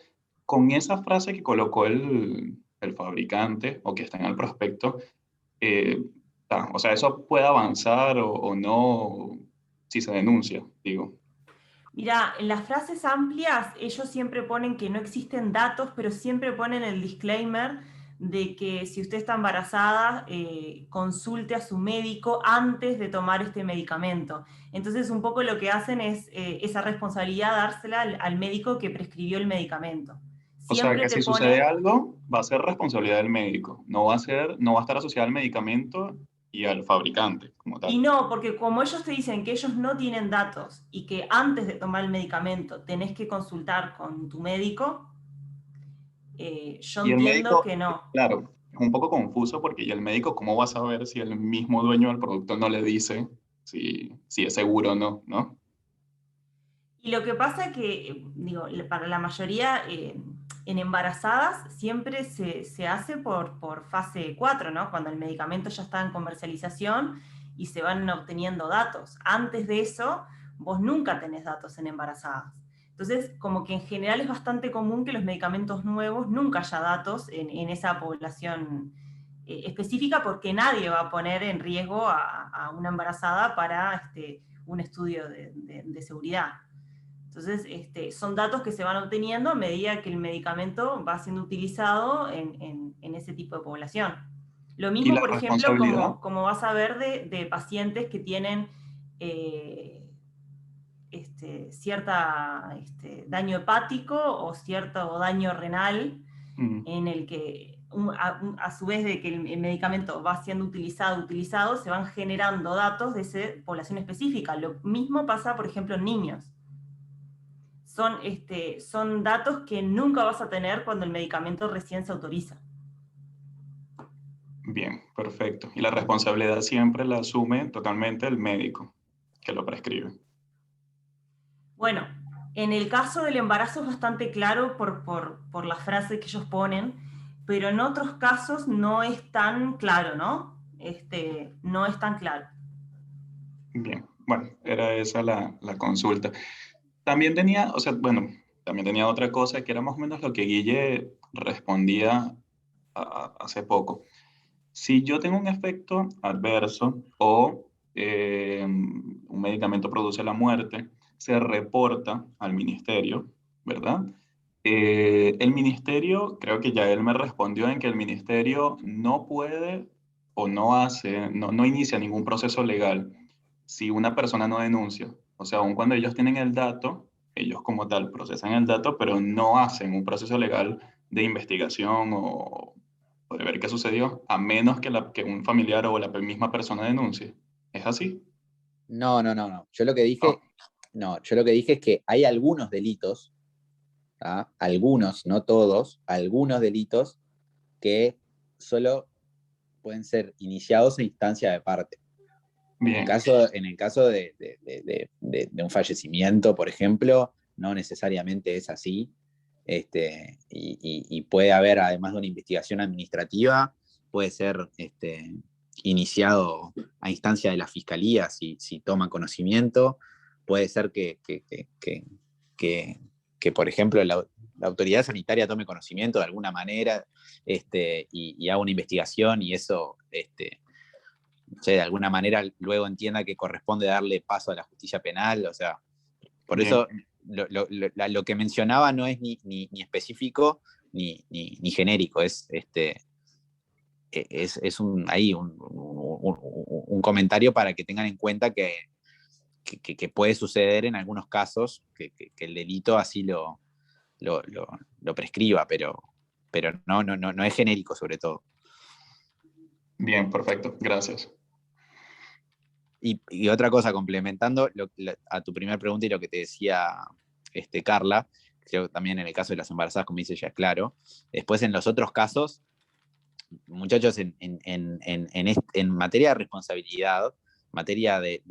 con esa frase que colocó el fabricante o que está en el prospecto, o sea, eso puede avanzar o no si se denuncia, digo. Mira, en las frases amplias ellos siempre ponen que no existen datos, pero siempre ponen el disclaimer de que si usted está embarazada, consulte a su médico antes de tomar este medicamento. Entonces, un poco lo que hacen es esa responsabilidad dársela al médico que prescribió el medicamento. O sea, Siempre que te si sucede pone... algo, va a ser responsabilidad del médico. No va a estar asociado al medicamento y al fabricante como Y tal. no, porque como ellos te dicen que ellos no tienen datos y que antes de tomar el medicamento tenés que consultar con tu médico, yo Y el entiendo médico, que no. claro, es un poco confuso porque ¿y el médico cómo va a saber si el mismo dueño del producto no le dice si es seguro o no, ¿no? Y lo que pasa es que, digo, para la mayoría en embarazadas siempre se hace por fase 4, ¿no? Cuando el medicamento ya está en comercialización y se van obteniendo datos. Antes de eso, vos nunca tenés datos en embarazadas. Entonces, como que en general es bastante común que los medicamentos nuevos nunca haya datos en esa población específica, porque nadie va a poner en riesgo a una embarazada para un estudio de seguridad. Entonces, son datos que se van obteniendo a medida que el medicamento va siendo utilizado en ese tipo de población. Lo Y mismo, la por ejemplo, responsabilidad, como vas a ver de pacientes que tienen cierta daño hepático o cierto daño renal, en el que a su vez de que el medicamento va siendo utilizado, se van generando datos de esa población específica. Lo mismo pasa, por ejemplo, en niños. Son datos que nunca vas a tener cuando el medicamento recién se autoriza. bien, perfecto. Y la responsabilidad siempre la asume totalmente el médico que lo prescribe. Bueno, en el caso del embarazo es bastante claro por la frase que ellos ponen, pero en otros casos no es tan claro, ¿no? No es tan claro. Bien, bueno, era esa la consulta. También tenía, o sea, bueno, también tenía otra cosa que era más o menos lo que Guille respondía hace poco. Si yo tengo un efecto adverso o un medicamento produce la muerte, se reporta al ministerio, ¿verdad? El ministerio, creo que ya él me respondió en que el ministerio no puede o no hace, no inicia ningún proceso legal si una persona no denuncia. O sea, aun cuando ellos tienen el dato, ellos como tal procesan el dato, pero no hacen un proceso legal de investigación o de ver qué sucedió, a menos que un familiar o la misma persona denuncie. ¿Es así? No, no, no, no. Yo lo que dije, no, yo lo que dije es que hay algunos delitos, ¿ah? Algunos, no todos, algunos delitos que solo pueden ser iniciados a instancia de parte. Bien. En el caso de un fallecimiento, por ejemplo, no necesariamente es así. Y puede haber, además de una investigación administrativa, puede ser iniciado a instancia de la fiscalía si toma conocimiento. Puede ser que por ejemplo, la autoridad sanitaria tome conocimiento de alguna manera y haga una investigación y eso, no sé, de alguna manera luego entienda que corresponde darle paso a la justicia penal. O sea, por Bien. eso lo que mencionaba no es ni específico ni genérico, es un comentario para que tengan en cuenta que puede suceder en algunos casos que el delito así lo prescriba, pero no es genérico sobre todo. Bien, perfecto, gracias. Y otra cosa, complementando a tu primera pregunta y lo que te decía Carla, creo que también en el caso de las embarazadas, como dice, ya es claro. Después en los otros casos, muchachos, en materia de responsabilidad, materia de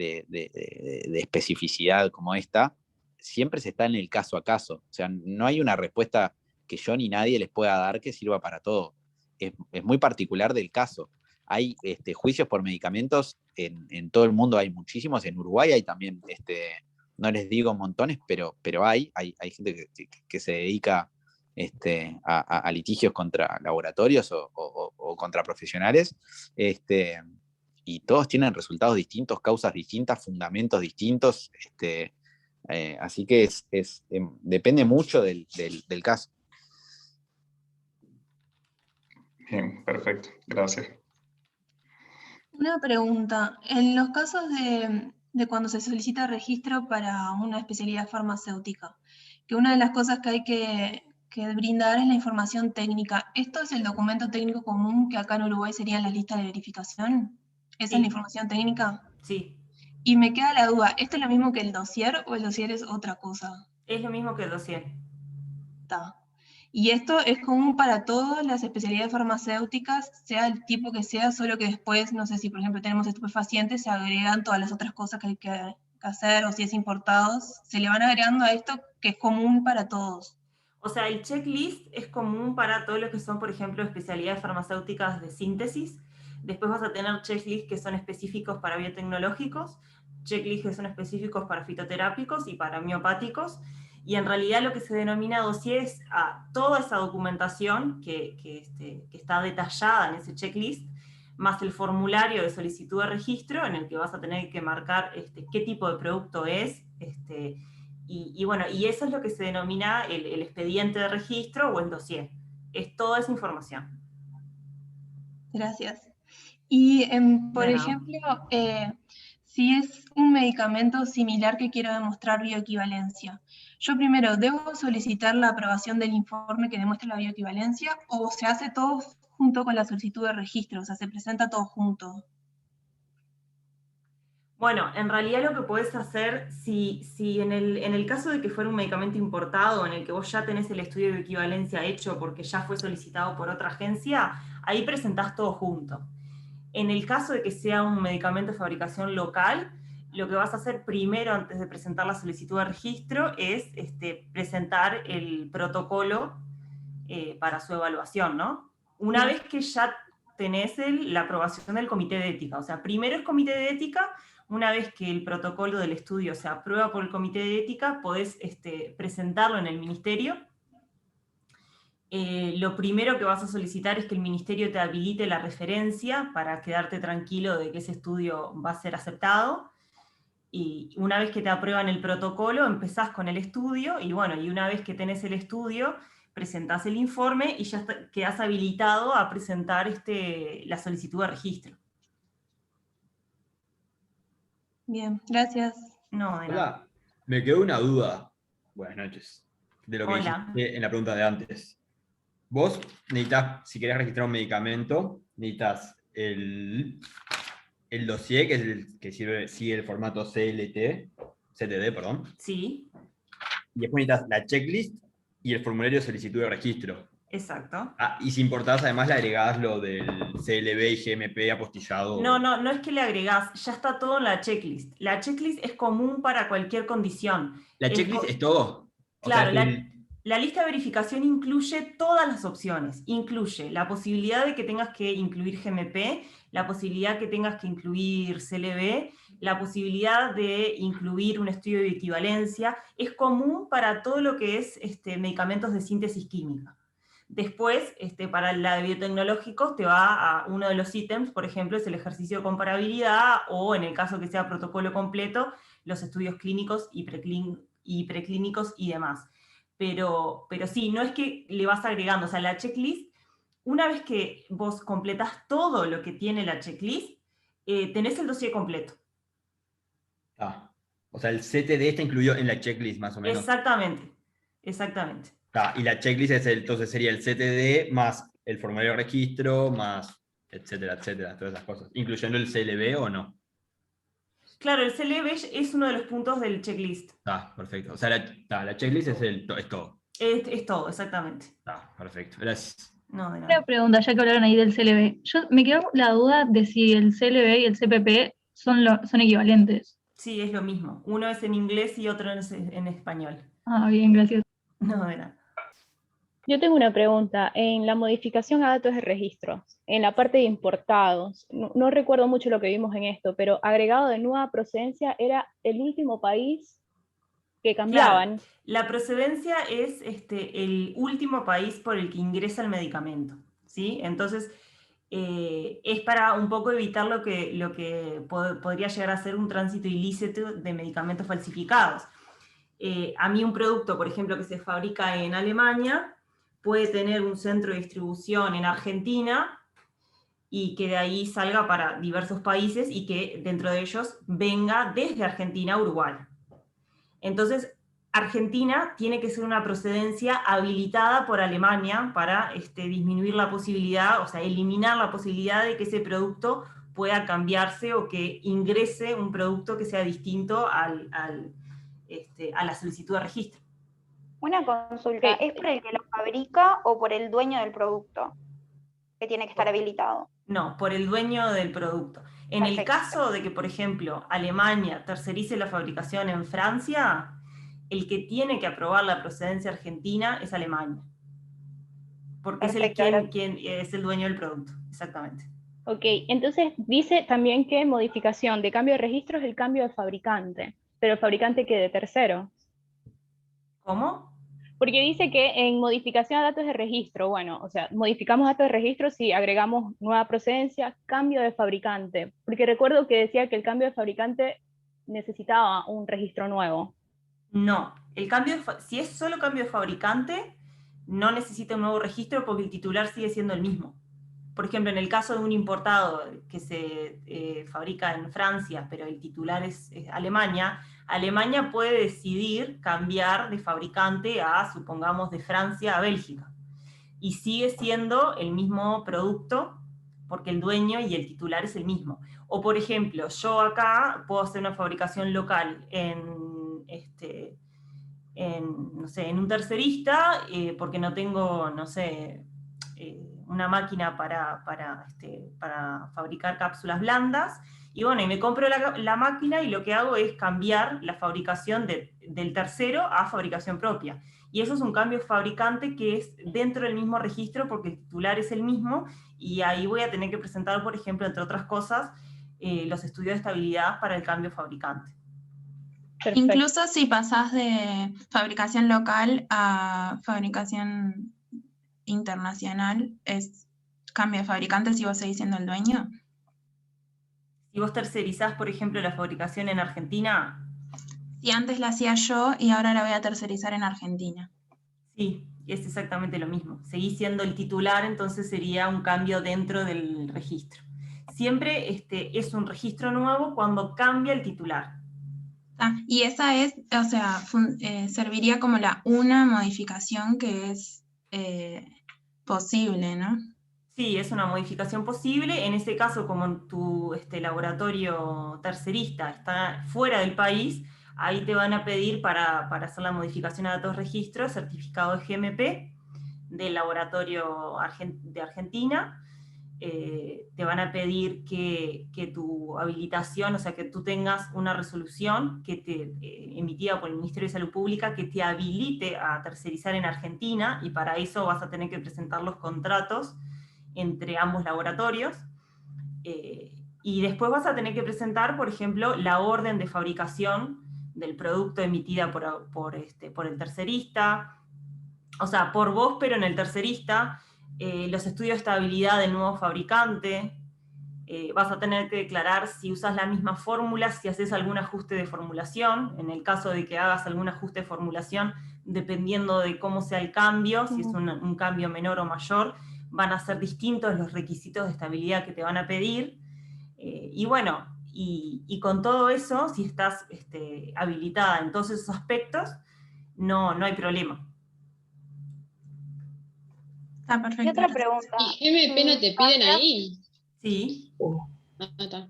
especificidad como esta, siempre se está en el caso a caso. O sea, no hay una respuesta que yo ni nadie les pueda dar que sirva para todo. Es muy particular del caso. Hay juicios por medicamentos en todo el mundo, hay muchísimos. En Uruguay hay también, no les digo montones, pero hay gente que se dedica a litigios contra laboratorios o contra profesionales, y todos tienen resultados distintos, causas distintas, fundamentos distintos, así que depende mucho del caso. Bien, perfecto, gracias. Una pregunta, en los casos de cuando se solicita registro para una especialidad farmacéutica, que una de las cosas que hay que brindar es la información técnica. ¿Esto es el documento técnico común que acá en Uruguay serían las listas de verificación? ¿Esa Sí. es la información técnica? Sí. Y me queda la duda, ¿esto es lo mismo que el dossier o el dossier es otra cosa? Es lo mismo que el dossier. Está. Y esto es común para todas las especialidades farmacéuticas, sea el tipo que sea, solo que después, no sé si por ejemplo tenemos estupefacientes, se agregan todas las otras cosas que hay que hacer, o si es importados, se le van agregando a esto que es común para todos. O sea, el checklist es común para todos los que son, por ejemplo, especialidades farmacéuticas de síntesis. Después vas a tener checklists que son específicos para biotecnológicos, checklists que son específicos para fitoterápicos y para homeopáticos. Y en realidad lo que se denomina dossier es a toda esa documentación que está detallada en ese checklist, más el formulario de solicitud de registro en el que vas a tener que marcar qué tipo de producto es, y bueno, y eso es lo que se denomina el expediente de registro o el dossier. Es toda esa información. Gracias. Y, por ejemplo, si es un medicamento similar que quiero demostrar bioequivalencia, ¿yo primero debo solicitar la aprobación del informe que demuestre la bioequivalencia o se hace todo junto con la solicitud de registro? O sea, se presenta todo junto. Bueno, en realidad lo que podés hacer, si en el caso de que fuera un medicamento importado, en el que vos ya tenés el estudio de equivalencia hecho porque ya fue solicitado por otra agencia, ahí presentás todo junto. En el caso de que sea un medicamento de fabricación local, lo que vas a hacer primero, antes de presentar la solicitud de registro, es presentar el protocolo para su evaluación, ¿no? Una vez que ya tenés la aprobación del comité de ética, o sea, primero es comité de ética. Una vez que el protocolo del estudio se aprueba por el comité de ética, podés presentarlo en el ministerio. Lo primero que vas a solicitar es que el ministerio te habilite la referencia para quedarte tranquilo de que ese estudio va a ser aceptado. Y una vez que te aprueban el protocolo, empezás con el estudio, y bueno, y una vez que tenés el estudio, presentás el informe y ya quedás habilitado a presentar la solicitud de registro. Bien, gracias. No, de nada. Hola, me quedó una duda. Buenas noches. De lo que Hola. dijiste en la pregunta de antes. Vos necesitas, si querés registrar un medicamento, necesitas el dossier, que es el que sigue el formato CTD, perdón. Sí. Y después necesitas la checklist y el formulario de solicitud de registro. Exacto. Ah, y si importás, además le agregás lo del CLB y GMP apostillado. No es que le agregás, ya está todo en la checklist. La checklist es común para cualquier condición. ¿La checklist es todo? Claro, o sea, la lista de verificación incluye todas las opciones. Incluye la posibilidad de que tengas que incluir GMP, la posibilidad que tengas que incluir CLB, la posibilidad de incluir un estudio de equivalencia. Es común para todo lo que es medicamentos de síntesis química. Después, para la de biotecnológicos, te va a uno de los ítems, por ejemplo, es el ejercicio de comparabilidad, o en el caso que sea protocolo completo, los estudios clínicos y preclínicos y demás. Pero sí, no es que le vas agregando, o sea, la checklist, una vez que vos completás todo lo que tiene la checklist, tenés el dossier completo. O sea, el CTD está incluido en la checklist, más o menos. Exactamente. Y la checklist entonces sería el CTD más el formulario de registro, más etcétera, todas esas cosas. ¿Incluyendo el CLB o no? Claro, el CLB es uno de los puntos del checklist. Perfecto. O sea, la checklist es todo. Es todo, exactamente. Perfecto. Gracias. No, de nada. Una pregunta, ya que hablaron ahí del CLB. Me quedó la duda de si el CLB y el CPP son equivalentes. Sí, es lo mismo. Uno es en inglés y otro es en español. Bien, gracias. No, de nada. Yo tengo una pregunta. En la modificación a datos de registro, en la parte de importados, no recuerdo mucho lo que vimos en esto, pero agregado de nueva procedencia era el último país que cambiaban. Claro, la procedencia es el último país por el que ingresa el medicamento, ¿sí? Entonces, es para un poco evitar lo que podría llegar a ser un tránsito ilícito de medicamentos falsificados. A mí un producto, por ejemplo, que se fabrica en Alemania, puede tener un centro de distribución en Argentina y que de ahí salga para diversos países y que dentro de ellos venga desde Argentina a Uruguay. Entonces, Argentina tiene que ser una procedencia habilitada por Alemania para disminuir la posibilidad, o sea, eliminar la posibilidad de que ese producto pueda cambiarse o que ingrese un producto que sea distinto a la solicitud de registro. Una consulta, ¿es por el que lo fabrica o por el dueño del producto que tiene que estar habilitado? No, por el dueño del producto. En el caso de que, por ejemplo, Alemania tercerice la fabricación en Francia, el que tiene que aprobar la procedencia argentina es Alemania. Porque es quien es el dueño del producto, exactamente. Ok, entonces dice también que modificación de cambio de registro es el cambio de fabricante, pero el fabricante que de tercero. ¿Cómo? Porque dice que en modificación a datos de registro, bueno, o sea, modificamos datos de registro si agregamos nueva procedencia, cambio de fabricante. Porque recuerdo que decía que el cambio de fabricante necesitaba un registro nuevo. No, si es solo cambio de fabricante, no necesita un nuevo registro porque el titular sigue siendo el mismo. Por ejemplo, en el caso de un importado que se fabrica en Francia, pero el titular es Alemania, Alemania puede decidir cambiar de fabricante supongamos, de Francia a Bélgica. Y sigue siendo el mismo producto, porque el dueño y el titular es el mismo. O, por ejemplo, yo acá puedo hacer una fabricación local en un tercerista, porque no tengo, una máquina para fabricar cápsulas blandas, y bueno, y me compro la máquina y lo que hago es cambiar la fabricación del tercero a fabricación propia. Y eso es un cambio de fabricante que es dentro del mismo registro porque el titular es el mismo, y ahí voy a tener que presentar, por ejemplo, entre otras cosas, los estudios de estabilidad para el cambio de fabricante. Perfecto. Incluso si pasás de fabricación local a fabricación internacional, ¿es cambio de fabricante si vos seguís siendo el dueño? Si vos tercerizás, por ejemplo, la fabricación en Argentina. Si antes la hacía yo y ahora la voy a tercerizar en Argentina. Sí, es exactamente lo mismo. Seguís siendo el titular, entonces sería un cambio dentro del registro. Siempre es un registro nuevo cuando cambia el titular. Y esa es, o sea, serviría como una modificación que es posible, ¿no? Sí, es una modificación posible. En ese caso, como tu laboratorio tercerista está fuera del país, ahí te van a pedir para hacer la modificación a datos registros, certificado de GMP del laboratorio de Argentina. Te van a pedir que tu habilitación, o sea, que tú tengas una resolución emitida por el Ministerio de Salud Pública que te habilite a tercerizar en Argentina, y para eso vas a tener que presentar los contratos entre ambos laboratorios. Y después vas a tener que presentar, por ejemplo, la orden de fabricación del producto emitida por el tercerista, o sea, por vos, pero en el tercerista, los estudios de estabilidad del nuevo fabricante, vas a tener que declarar si usas la misma fórmula, si haces algún ajuste de formulación. En el caso de que hagas algún ajuste de formulación, dependiendo de cómo sea el cambio, si es un cambio menor o mayor, van a ser distintos los requisitos de estabilidad que te van a pedir. Y bueno, y con todo eso, si estás habilitada en todos esos aspectos, no hay problema. Está perfecto. Y otra pregunta. ¿Y GMP no te piden ahí? Sí. Está.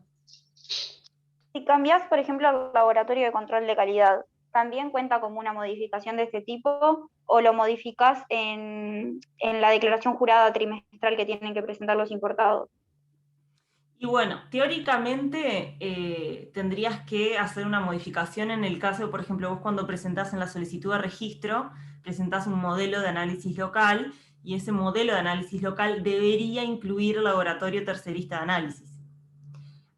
Si cambias, por ejemplo, el laboratorio de control de calidad, ¿también cuenta como una modificación de este tipo o lo modificas en la declaración jurada trimestral que tienen que presentar los importados? Y bueno, teóricamente tendrías que hacer una modificación en el caso, por ejemplo, vos cuando presentás en la solicitud de registro, presentás un modelo de análisis local, y ese modelo de análisis local debería incluir el laboratorio tercerista de análisis.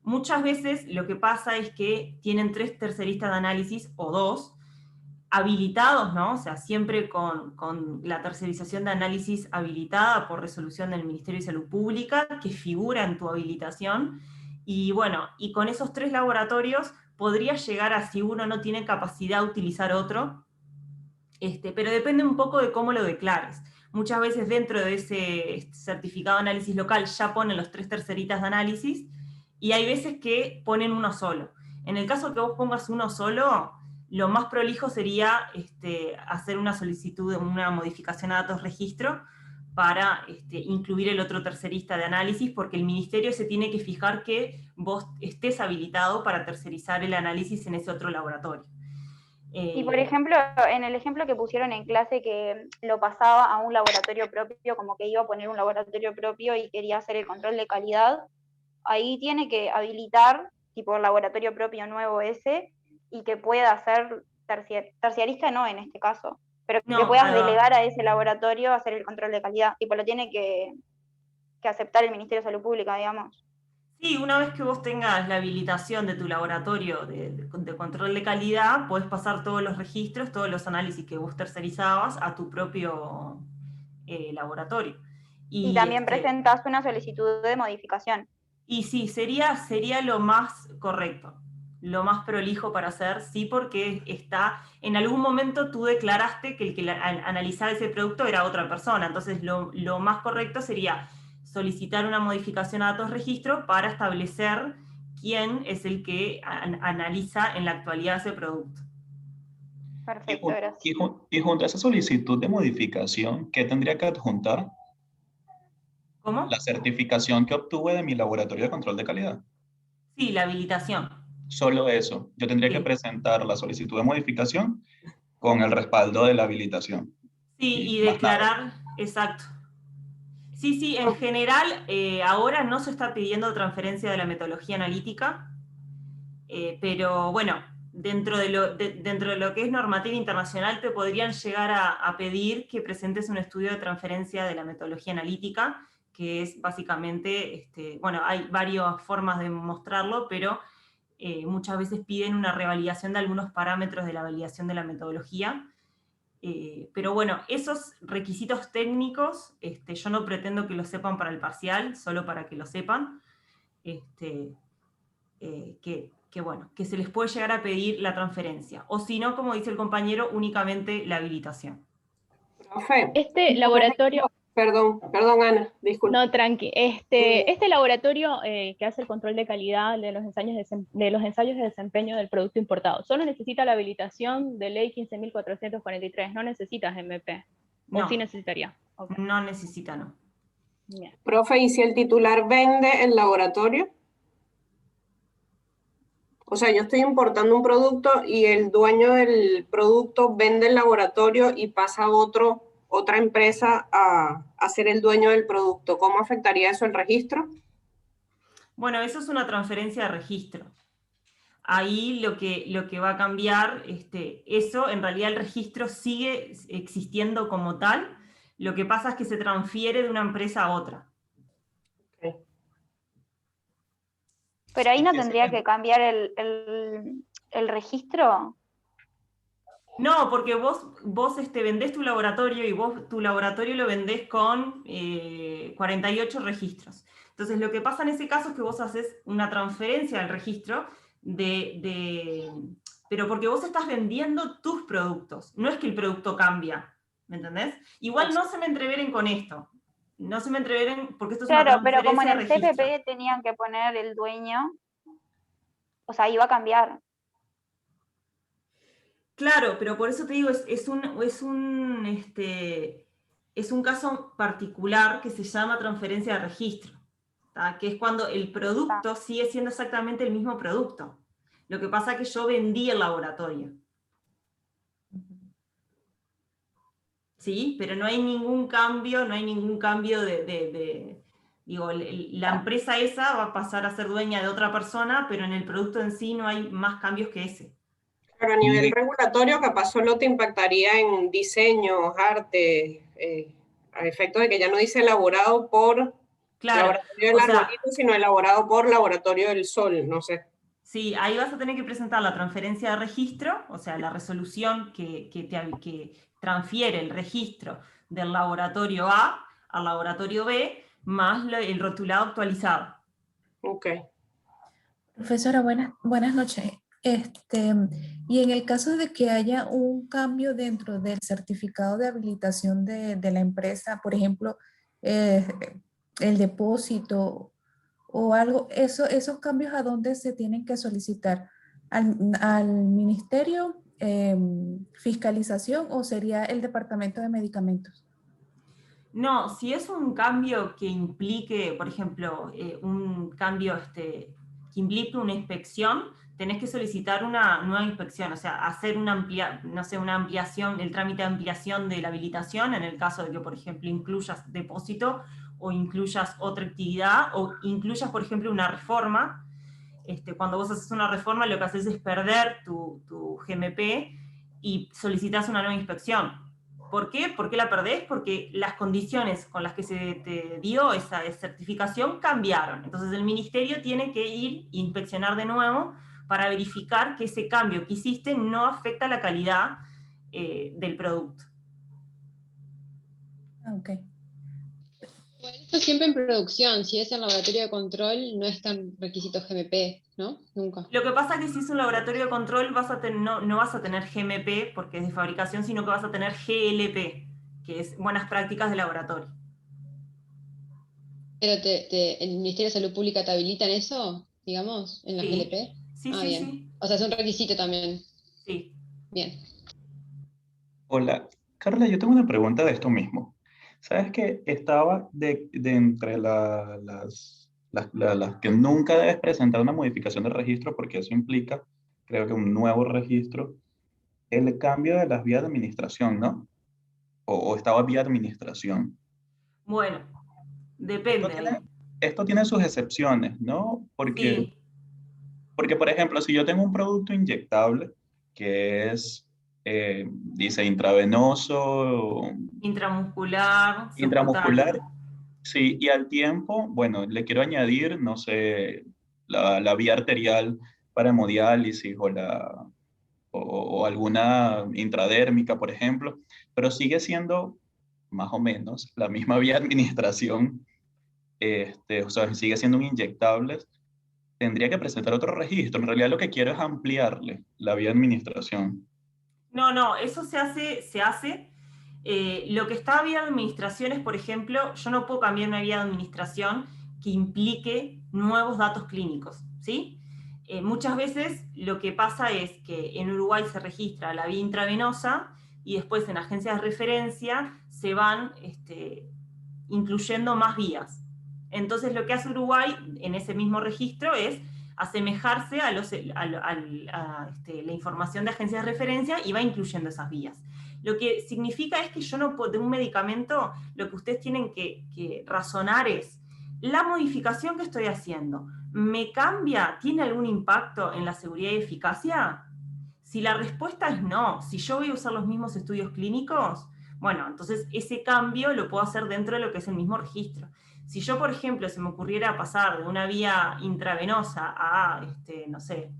Muchas veces lo que pasa es que tienen 3 terceristas de análisis o 2 habilitados, ¿no? O sea, siempre con la tercerización de análisis habilitada por resolución del Ministerio de Salud Pública, que figura en tu habilitación. Y bueno, y con esos 3 laboratorios podrías llegar a, si uno no tiene capacidad, utilizar otro, pero depende un poco de cómo lo declares. Muchas veces dentro de ese certificado de análisis local ya ponen los 3 terceritas de análisis, y hay veces que ponen uno solo. En el caso que vos pongas uno solo, lo más prolijo sería hacer una solicitud de una modificación a datos registro para incluir el otro tercerista de análisis, porque el ministerio se tiene que fijar que vos estés habilitado para tercerizar el análisis en ese otro laboratorio. Y por ejemplo, en el ejemplo que pusieron en clase que lo pasaba a un laboratorio propio, como que iba a poner un laboratorio propio y quería hacer el control de calidad, ahí tiene que habilitar, tipo el laboratorio propio nuevo ese, y que pueda ser terciarista, no en este caso, pero que puedas delegar a ese laboratorio a hacer el control de calidad, tipo lo tiene que aceptar el Ministerio de Salud Pública, digamos. Sí, una vez que vos tengas la habilitación de tu laboratorio de control de calidad, podés pasar todos los registros, todos los análisis que vos tercerizabas a tu propio laboratorio. Y también presentas una solicitud de modificación. Y sí, sería lo más correcto, lo más prolijo para hacer, sí, porque en algún momento tú declaraste que el que analizaba ese producto era otra persona, entonces lo más correcto sería solicitar una modificación a datos registro para establecer quién es el que analiza en la actualidad ese producto. Perfecto, gracias. Y junto a esa solicitud de modificación, ¿qué tendría que adjuntar? ¿Cómo? La certificación que obtuve de mi laboratorio de control de calidad. Sí, la habilitación. Solo eso. Yo tendría que presentar la solicitud de modificación con el respaldo de la habilitación. Sí, y declarar, exacto. Sí, en general ahora no se está pidiendo transferencia de la metodología analítica, pero bueno, dentro de lo que es normativa internacional te podrían llegar a pedir que presentes un estudio de transferencia de la metodología analítica, que es básicamente, bueno, hay varias formas de mostrarlo, pero muchas veces piden una revalidación de algunos parámetros de la validación de la metodología. Pero bueno, esos requisitos técnicos, yo no pretendo que lo sepan para el parcial, solo para que lo sepan. bueno, que se les puede llegar a pedir la transferencia. O si no, como dice el compañero, únicamente la habilitación. Profe, Este laboratorio... Perdón, Ana, disculpe. No, tranqui. Este laboratorio que hace el control de calidad de los ensayos de desempeño del producto importado, solo necesita la habilitación de ley 15.443, no necesita GMP. ¿O No. sí necesitaría? Okay. No necesita, no. Bien. Profe, ¿y si el titular vende el laboratorio? O sea, yo estoy importando un producto y el dueño del producto vende el laboratorio y pasa a otra empresa a ser el dueño del producto. ¿Cómo afectaría eso el registro? Bueno, eso es una transferencia de registro. Ahí lo que va a cambiar, eso en realidad el registro sigue existiendo como tal, lo que pasa es que se transfiere de una empresa a otra. Okay. Pero ahí no tendría que cambiar el registro. No, porque vos vendés tu laboratorio y vos tu laboratorio lo vendés con 48 registros. Entonces lo que pasa en ese caso es que vos haces una transferencia al registro pero porque vos estás vendiendo tus productos, no es que el producto cambia, ¿me entendés? Igual no se me entreveren con esto, no se me entreveren porque esto es una transferencia. Pero como en el de registro. CPP tenían que poner el dueño, o sea, iba a cambiar. Claro, pero por eso te digo, es un caso particular que se llama transferencia de registro, ¿tá? Que es cuando el producto sigue siendo exactamente el mismo producto. Lo que pasa es que yo vendí el laboratorio. ¿Sí? Pero no hay ningún cambio, digo, la empresa esa va a pasar a ser dueña de otra persona, pero en el producto en sí no hay más cambios que ese. Pero a nivel regulatorio, capaz solo te impactaría en diseño, arte, a efectos de que ya no dice elaborado por Laboratorio del Arbolito, sino elaborado por Laboratorio del Sol, no sé. Sí, ahí vas a tener que presentar la transferencia de registro, o sea, la resolución que transfiere el registro del laboratorio A al laboratorio B, más el rotulado actualizado. Ok. Profesora, buenas noches. Y en el caso de que haya un cambio dentro del certificado de habilitación de la empresa, por ejemplo, el depósito o algo, esos cambios ¿a dónde se tienen que solicitar? ¿Al Ministerio, fiscalización o sería el Departamento de Medicamentos? No, si es un cambio que implique, por ejemplo, un cambio que implique una inspección, tenés que solicitar una nueva inspección, o sea, hacer una ampliación, el trámite de ampliación de la habilitación, en el caso de que, por ejemplo, incluyas depósito o incluyas otra actividad o incluyas, por ejemplo, una reforma. Cuando vos haces una reforma, lo que haces es perder tu GMP y solicitas una nueva inspección. ¿Por qué? ¿Por qué la perdés? Porque las condiciones con las que se te dio esa certificación cambiaron. Entonces el ministerio tiene que ir e inspeccionar de nuevo para verificar que ese cambio que hiciste no afecta la calidad del producto. Ok. Esto siempre en producción, si es en laboratorio de control, no es tan requisito GMP, ¿no? Nunca. Lo que pasa es que si es un laboratorio de control no vas a tener GMP porque es de fabricación, sino que vas a tener GLP, que es buenas prácticas de laboratorio. ¿Pero el Ministerio de Salud Pública te habilita en eso, digamos, en la GLP? Sí, bien. Sí. O sea, es un requisito también. Sí. Bien. Hola, Carla, yo tengo una pregunta de esto mismo. ¿Sabes que estaba de entre las que nunca debes presentar una modificación de registro porque eso implica, creo que un nuevo registro, el cambio de las vías de administración, ¿no? O estaba vía administración. Bueno, depende. Esto tiene sus excepciones, ¿no? Porque, por ejemplo, si yo tengo un producto inyectable que es, dice intravenoso, intramuscular, sí, y al tiempo, bueno, le quiero añadir, no sé, la vía arterial para hemodiálisis o alguna intradérmica, por ejemplo, pero sigue siendo más o menos la misma vía de administración, o sea, sigue siendo un inyectable. tendría que presentar otro registro. En realidad lo que quiero es ampliarle la vía de administración. No, eso se hace. Lo que está vía de administración es, por ejemplo, yo no puedo cambiar una vía de administración que implique nuevos datos clínicos, ¿sí? Muchas veces lo que pasa es que en Uruguay se registra la vía intravenosa y después en agencias de referencia se van incluyendo más vías. Entonces lo que hace Uruguay en ese mismo registro es asemejarse a la información de agencias de referencia y va incluyendo esas vías. Lo que significa es que yo no puedo, de un medicamento, lo que ustedes tienen que razonar es, ¿la modificación que estoy haciendo me cambia? ¿Tiene algún impacto en la seguridad y eficacia? Si la respuesta es no, si yo voy a usar los mismos estudios clínicos, bueno, entonces ese cambio lo puedo hacer dentro de lo que es el mismo registro. Si yo, por ejemplo, se me ocurriera pasar de una vía intravenosa a, no sé,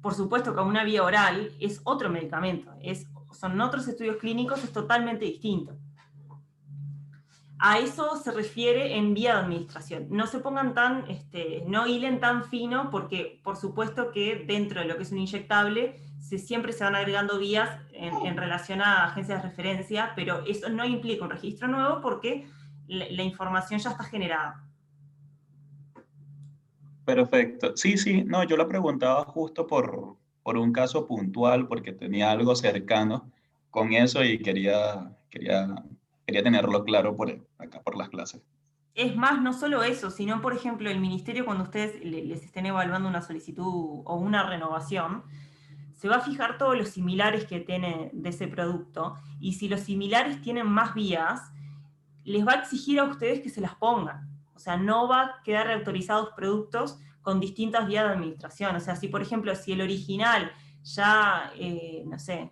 por supuesto que a una vía oral es otro medicamento, son otros estudios clínicos, es totalmente distinto. A eso se refiere en vía de administración. No se pongan no hilen tan fino, porque por supuesto que dentro de lo que es un inyectable, siempre se van agregando vías en relación a agencias de referencia, pero eso no implica un registro nuevo porque la información ya está generada. Perfecto. Sí, no, yo la preguntaba justo por un caso puntual, porque tenía algo cercano con eso y quería tenerlo claro acá por las clases. Es más, no solo eso, sino, por ejemplo, el ministerio, cuando ustedes les estén evaluando una solicitud o una renovación, se va a fijar todos los similares que tiene de ese producto, y si los similares tienen más vías, les va a exigir a ustedes que se las pongan. O sea, no va a quedar reautorizados productos con distintas vías de administración. O sea, si por ejemplo, si el original ya, no sé,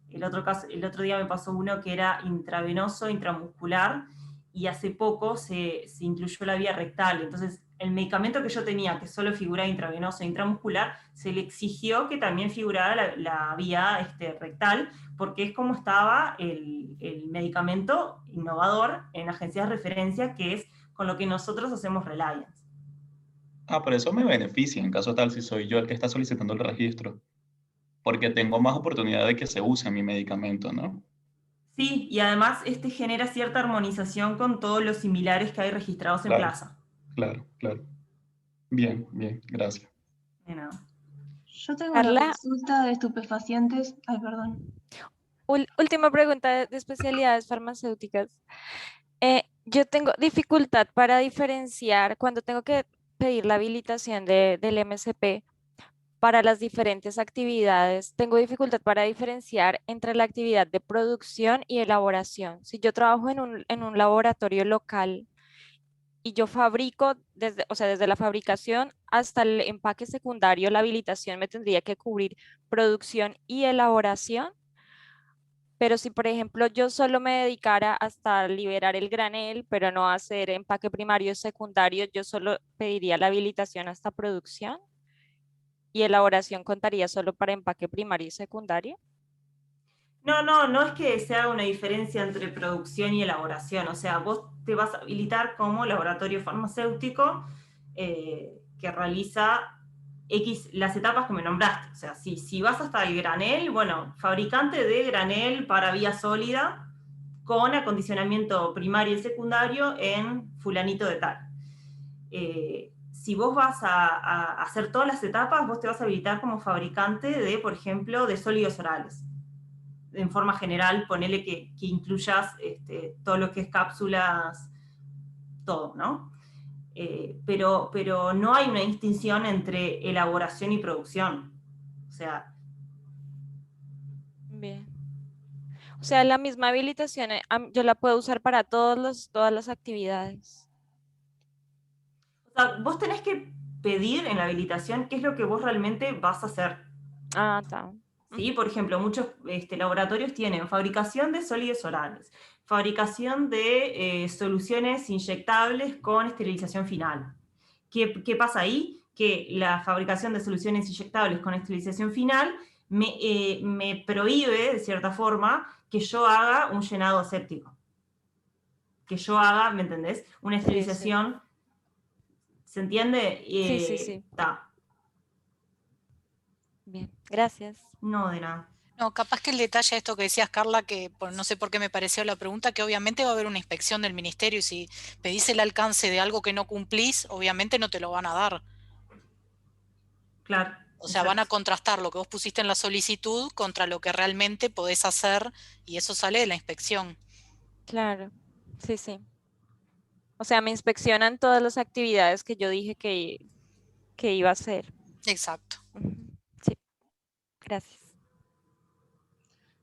el otro día me pasó uno que era intravenoso, intramuscular, y hace poco se incluyó la vía rectal. Entonces, el medicamento que yo tenía, que solo figuraba intravenoso e intramuscular, se le exigió que también figurara la vía rectal, porque es como estaba el medicamento innovador en agencias de referencia, que es con lo que nosotros hacemos reliance. Pero eso me beneficia en caso tal si soy yo el que está solicitando el registro, porque tengo más oportunidad de que se use mi medicamento, ¿no? Sí, y además genera cierta armonización con todos los similares que hay registrados en Plaza. Claro. Bien, gracias. De nada. Yo tengo una consulta de estupefacientes. Ay, perdón. Última pregunta de especialidades farmacéuticas. Yo tengo dificultad para diferenciar cuando tengo que pedir la habilitación del MSP para las diferentes actividades. Tengo dificultad para diferenciar entre la actividad de producción y elaboración. Si yo trabajo en un laboratorio local y yo fabrico, desde la fabricación hasta el empaque secundario, la habilitación me tendría que cubrir producción y elaboración. Pero si, por ejemplo, yo solo me dedicara hasta liberar el granel, pero no hacer empaque primario y secundario, yo solo pediría la habilitación hasta producción y elaboración contaría solo para empaque primario y secundario. No es que se haga una diferencia entre producción y elaboración. O sea, vos te vas a habilitar como laboratorio farmacéutico que realiza las etapas que me nombraste. O sea, si vas hasta el granel, bueno, fabricante de granel para vía sólida con acondicionamiento primario y secundario en fulanito de tal. Si vos vas a hacer todas las etapas, vos te vas a habilitar como fabricante de, por ejemplo, de sólidos orales. En forma general, ponele que incluyas todo lo que es cápsulas, todo, ¿no? Pero no hay una distinción entre elaboración y producción. O sea... Bien. O sea, la misma habilitación yo la puedo usar para todas las actividades. O sea, vos tenés que pedir en la habilitación qué es lo que vos realmente vas a hacer. Está. ¿Sí? Por ejemplo, muchos laboratorios tienen fabricación de sólidos orales, fabricación de soluciones inyectables con esterilización final. ¿Qué pasa ahí? Que la fabricación de soluciones inyectables con esterilización final me prohíbe, de cierta forma, que yo haga un llenado aséptico. Que yo haga, ¿me entendés? Una esterilización... ¿Se entiende? Sí. Está. Bien, gracias. No, de nada. No, capaz que el detalle de esto que decías, Carla, que no sé por qué me pareció la pregunta, que obviamente va a haber una inspección del ministerio y si pedís el alcance de algo que no cumplís, obviamente no te lo van a dar. Claro. O sea, van a contrastar lo que vos pusiste en la solicitud contra lo que realmente podés hacer y eso sale de la inspección. Claro, sí. O sea, me inspeccionan todas las actividades que yo dije que iba a hacer. Exacto. Sí, gracias.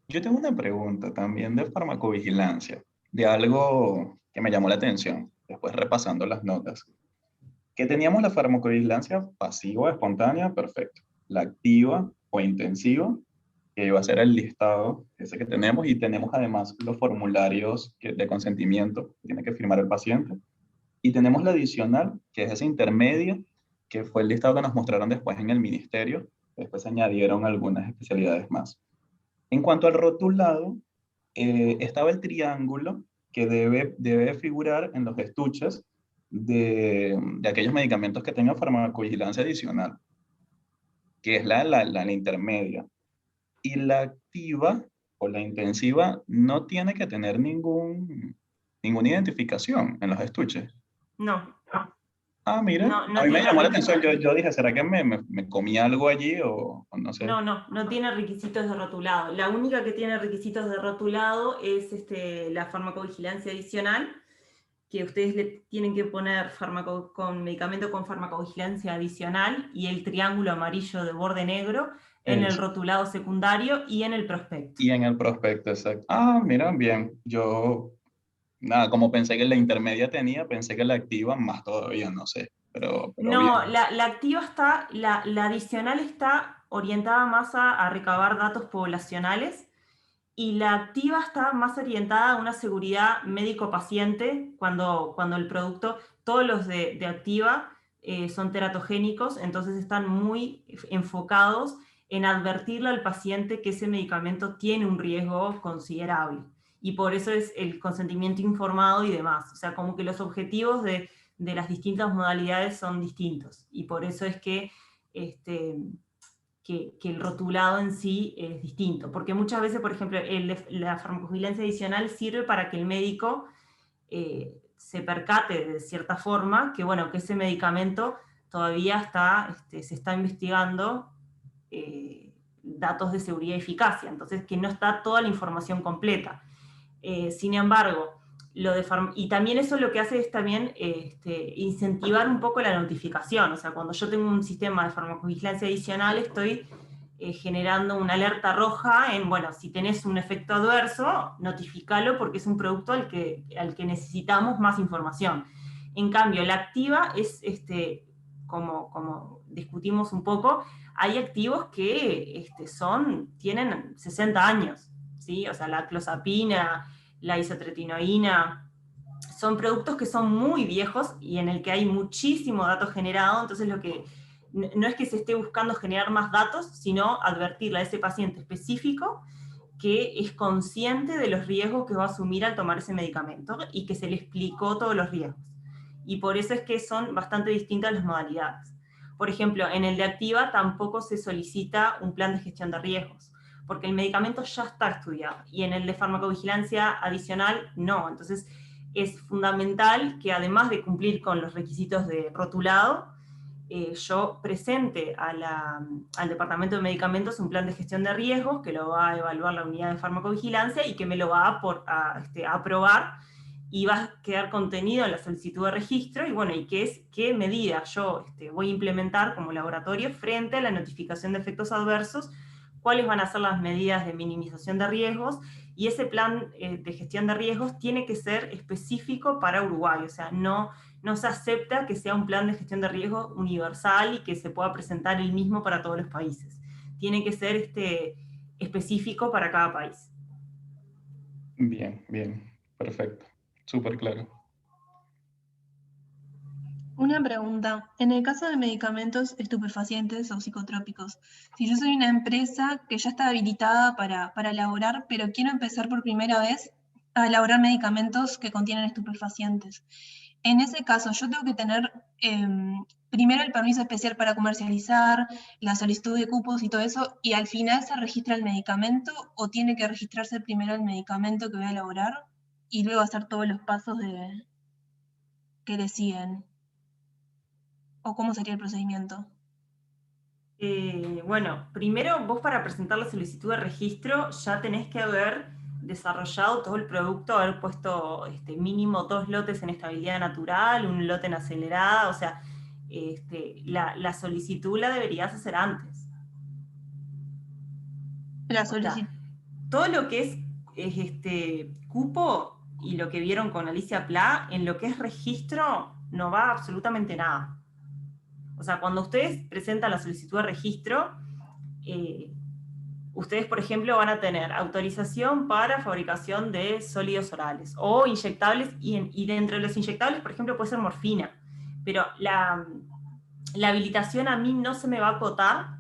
Yo tengo una pregunta también de farmacovigilancia, de algo que me llamó la atención, después repasando las notas. Que teníamos la farmacovigilancia pasiva, espontánea, perfecto. La activa o intensiva, que iba a ser el listado ese que tenemos, y tenemos además los formularios de consentimiento que tiene que firmar el paciente. Y tenemos la adicional, que es esa intermedia, que fue el listado que nos mostraron después en el ministerio. Después se añadieron algunas especialidades más. En cuanto al rotulado, estaba el triángulo que debe figurar en los estuches de aquellos medicamentos que tengan farmacovigilancia adicional, que es la intermedia. Y la activa o la intensiva no tiene que tener ninguna identificación en los estuches. No. Ah, mira, No a mí me tiene llamó la requisitos. atención. Yo dije, ¿será que me comí algo allí o no sé? No tiene requisitos de rotulado. La única que tiene requisitos de rotulado es la farmacovigilancia adicional, que ustedes le tienen que poner medicamento con farmacovigilancia adicional y el triángulo amarillo de borde negro en el rotulado secundario y en el prospecto. Y en el prospecto, exacto. Ah, mira, bien. Yo, nada, como pensé que la intermedia tenía, pensé que la activa más todavía, no sé. Pero No, bien. la activa está, la adicional está orientada más a recabar datos poblacionales y la activa está más orientada a una seguridad médico-paciente cuando el producto, todos los de activa son teratogénicos, entonces están muy enfocados en advertirle al paciente que ese medicamento tiene un riesgo considerable. Y por eso es el consentimiento informado y demás. O sea, como que los objetivos de las distintas modalidades son distintos. Y por eso es que el rotulado en sí es distinto. Porque muchas veces, por ejemplo, la farmacovigilancia adicional sirve para que el médico se percate de cierta forma que, bueno, que ese medicamento todavía se está investigando datos de seguridad y eficacia, entonces que no está toda la información completa. Sin embargo, y también eso lo que hace es también incentivar un poco la notificación. O sea, cuando yo tengo un sistema de farmacovigilancia adicional, estoy generando una alerta roja en, bueno, si tenés un efecto adverso, notificalo porque es un producto al que necesitamos más información. En cambio, la activa es, como discutimos un poco, hay activos que tienen 60 años, ¿sí? O sea, la clozapina, la isotretinoína, son productos que son muy viejos y en el que hay muchísimo dato generado, entonces no es que se esté buscando generar más datos, sino advertirle a ese paciente específico que es consciente de los riesgos que va a asumir al tomar ese medicamento y que se le explicó todos los riesgos. Y por eso es que son bastante distintas las modalidades. Por ejemplo, en el de activa tampoco se solicita un plan de gestión de riesgos, porque el medicamento ya está estudiado, y en el de farmacovigilancia adicional no. Entonces es fundamental que además de cumplir con los requisitos de rotulado, yo presente al Departamento de Medicamentos un plan de gestión de riesgos que lo va a evaluar la unidad de farmacovigilancia y que me lo va a aprobar y va a quedar contenido en la solicitud de registro, y bueno, y qué medidas yo voy a implementar como laboratorio frente a la notificación de efectos adversos, cuáles van a ser las medidas de minimización de riesgos, y ese plan de gestión de riesgos tiene que ser específico para Uruguay. O sea, no se acepta que sea un plan de gestión de riesgos universal y que se pueda presentar el mismo para todos los países. Tiene que ser específico para cada país. Bien, perfecto, súper claro. Una pregunta. En el caso de medicamentos estupefacientes o psicotrópicos, si yo soy una empresa que ya está habilitada para elaborar, pero quiero empezar por primera vez a elaborar medicamentos que contienen estupefacientes, En ese caso, yo tengo que tener primero el permiso especial para comercializar, la solicitud de cupos y todo eso, y al final se registra el medicamento, o tiene que registrarse primero el medicamento que voy a elaborar y luego hacer todos los pasos que le siguen. ¿O cómo sería el procedimiento? Bueno, primero vos para presentar la solicitud de registro ya tenés que haber desarrollado todo el producto, haber puesto mínimo 2 lotes en estabilidad natural, un lote en acelerada, o sea, la solicitud la deberías hacer antes. La solicitud. Todo lo que es cupo y lo que vieron con Alicia Pla, en lo que es registro no va absolutamente nada. O sea, cuando ustedes presentan la solicitud de registro, ustedes, por ejemplo, van a tener autorización para fabricación de sólidos orales o inyectables, y dentro de los inyectables, por ejemplo, puede ser morfina. Pero la habilitación a mí no se me va a acotar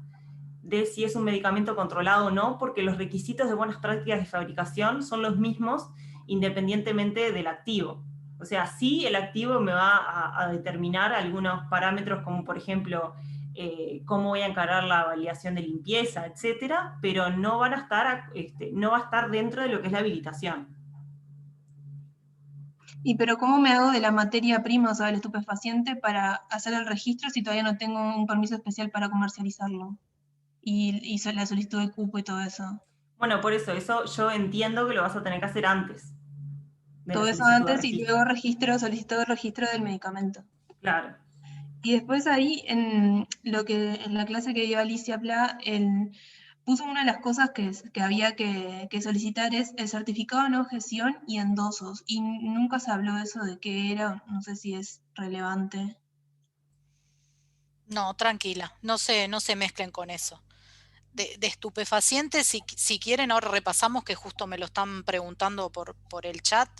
de si es un medicamento controlado o no, porque los requisitos de buenas prácticas de fabricación son los mismos independientemente del activo. O sea, sí el activo me va a determinar algunos parámetros, como por ejemplo, cómo voy a encarar la validación de limpieza, etcétera, pero no van a estar, no va a estar dentro de lo que es la habilitación. ¿Y pero cómo me hago de la materia prima, o sea, del estupefaciente, para hacer el registro si todavía no tengo un permiso especial para comercializarlo? Y la solicitud de cupo y todo eso. Bueno, por eso yo entiendo que lo vas a tener que hacer antes. Todo eso antes y luego solicito el registro del medicamento. Claro. Y después ahí, en la clase que dio Alicia Pla, puso una de las cosas que había que solicitar es el certificado de no objeción y endosos. Y nunca se habló de eso, de qué era, no sé si es relevante. No, tranquila, no se mezclen con eso. De estupefacientes, si quieren, ahora repasamos, que justo me lo están preguntando por el chat.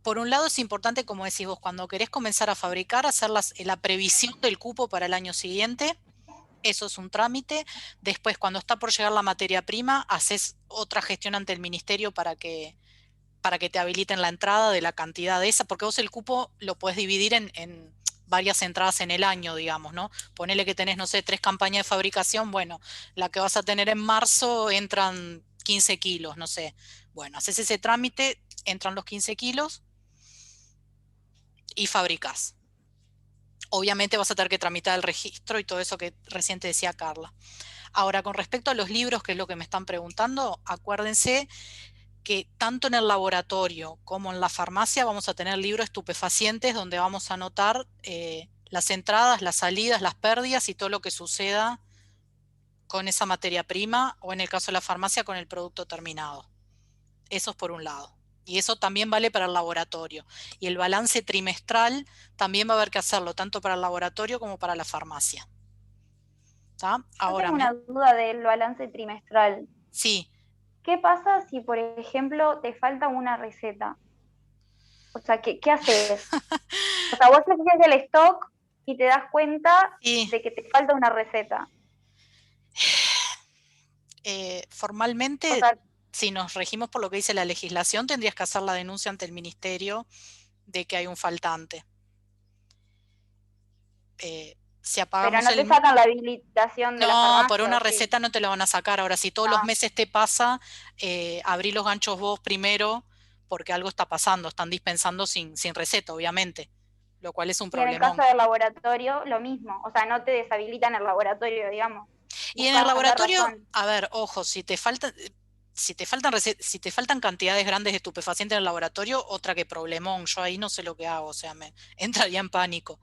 Por un lado es importante, como decís vos, cuando querés comenzar a fabricar, hacer la previsión del cupo para el año siguiente. Eso es un trámite. Después, cuando está por llegar la materia prima, haces otra gestión ante el ministerio para que te habiliten la entrada de la cantidad de esa, porque vos el cupo lo podés dividir en varias entradas en el año, digamos, ¿no? Ponele que tenés, no sé, 3 campañas de fabricación, bueno, la que vas a tener en marzo entran 15 kilos, no sé. Bueno, haces ese trámite, entran los 15 kilos y fabricás. Obviamente vas a tener que tramitar el registro y todo eso que recién te decía Carla. Ahora, con respecto a los libros, que es lo que me están preguntando, acuérdense que tanto en el laboratorio como en la farmacia vamos a tener libros estupefacientes donde vamos a anotar las entradas, las salidas, las pérdidas y todo lo que suceda con esa materia prima, o en el caso de la farmacia con el producto terminado. Eso es por un lado. Y eso también vale para el laboratorio. Y el balance trimestral también va a haber que hacerlo, tanto para el laboratorio como para la farmacia. ¿Está? Ahora, yo tengo una duda del balance trimestral. Sí. ¿Qué pasa si, por ejemplo, te falta una receta? O sea, ¿qué haces? O sea, vos haces el stock y te das cuenta de que te falta una receta. Formalmente, O sea, si nos regimos por lo que dice la legislación, tendrías que hacer la denuncia ante el ministerio de que hay un faltante. Si apagamos pero no te sacan la habilitación de la farmacia. No, por una receta no te la van a sacar. Ahora, si todos los meses te pasa, abrí los ganchos vos primero, porque algo está pasando, están dispensando sin receta, obviamente, lo cual es un problema. Y en el caso del laboratorio, lo mismo, o sea, no te deshabilitan el laboratorio, digamos. Y en el laboratorio, a ver, ojo, si te faltan cantidades grandes de estupefacientes en el laboratorio, otra que problemón. Yo ahí no sé lo que hago, o sea, me entraría en pánico.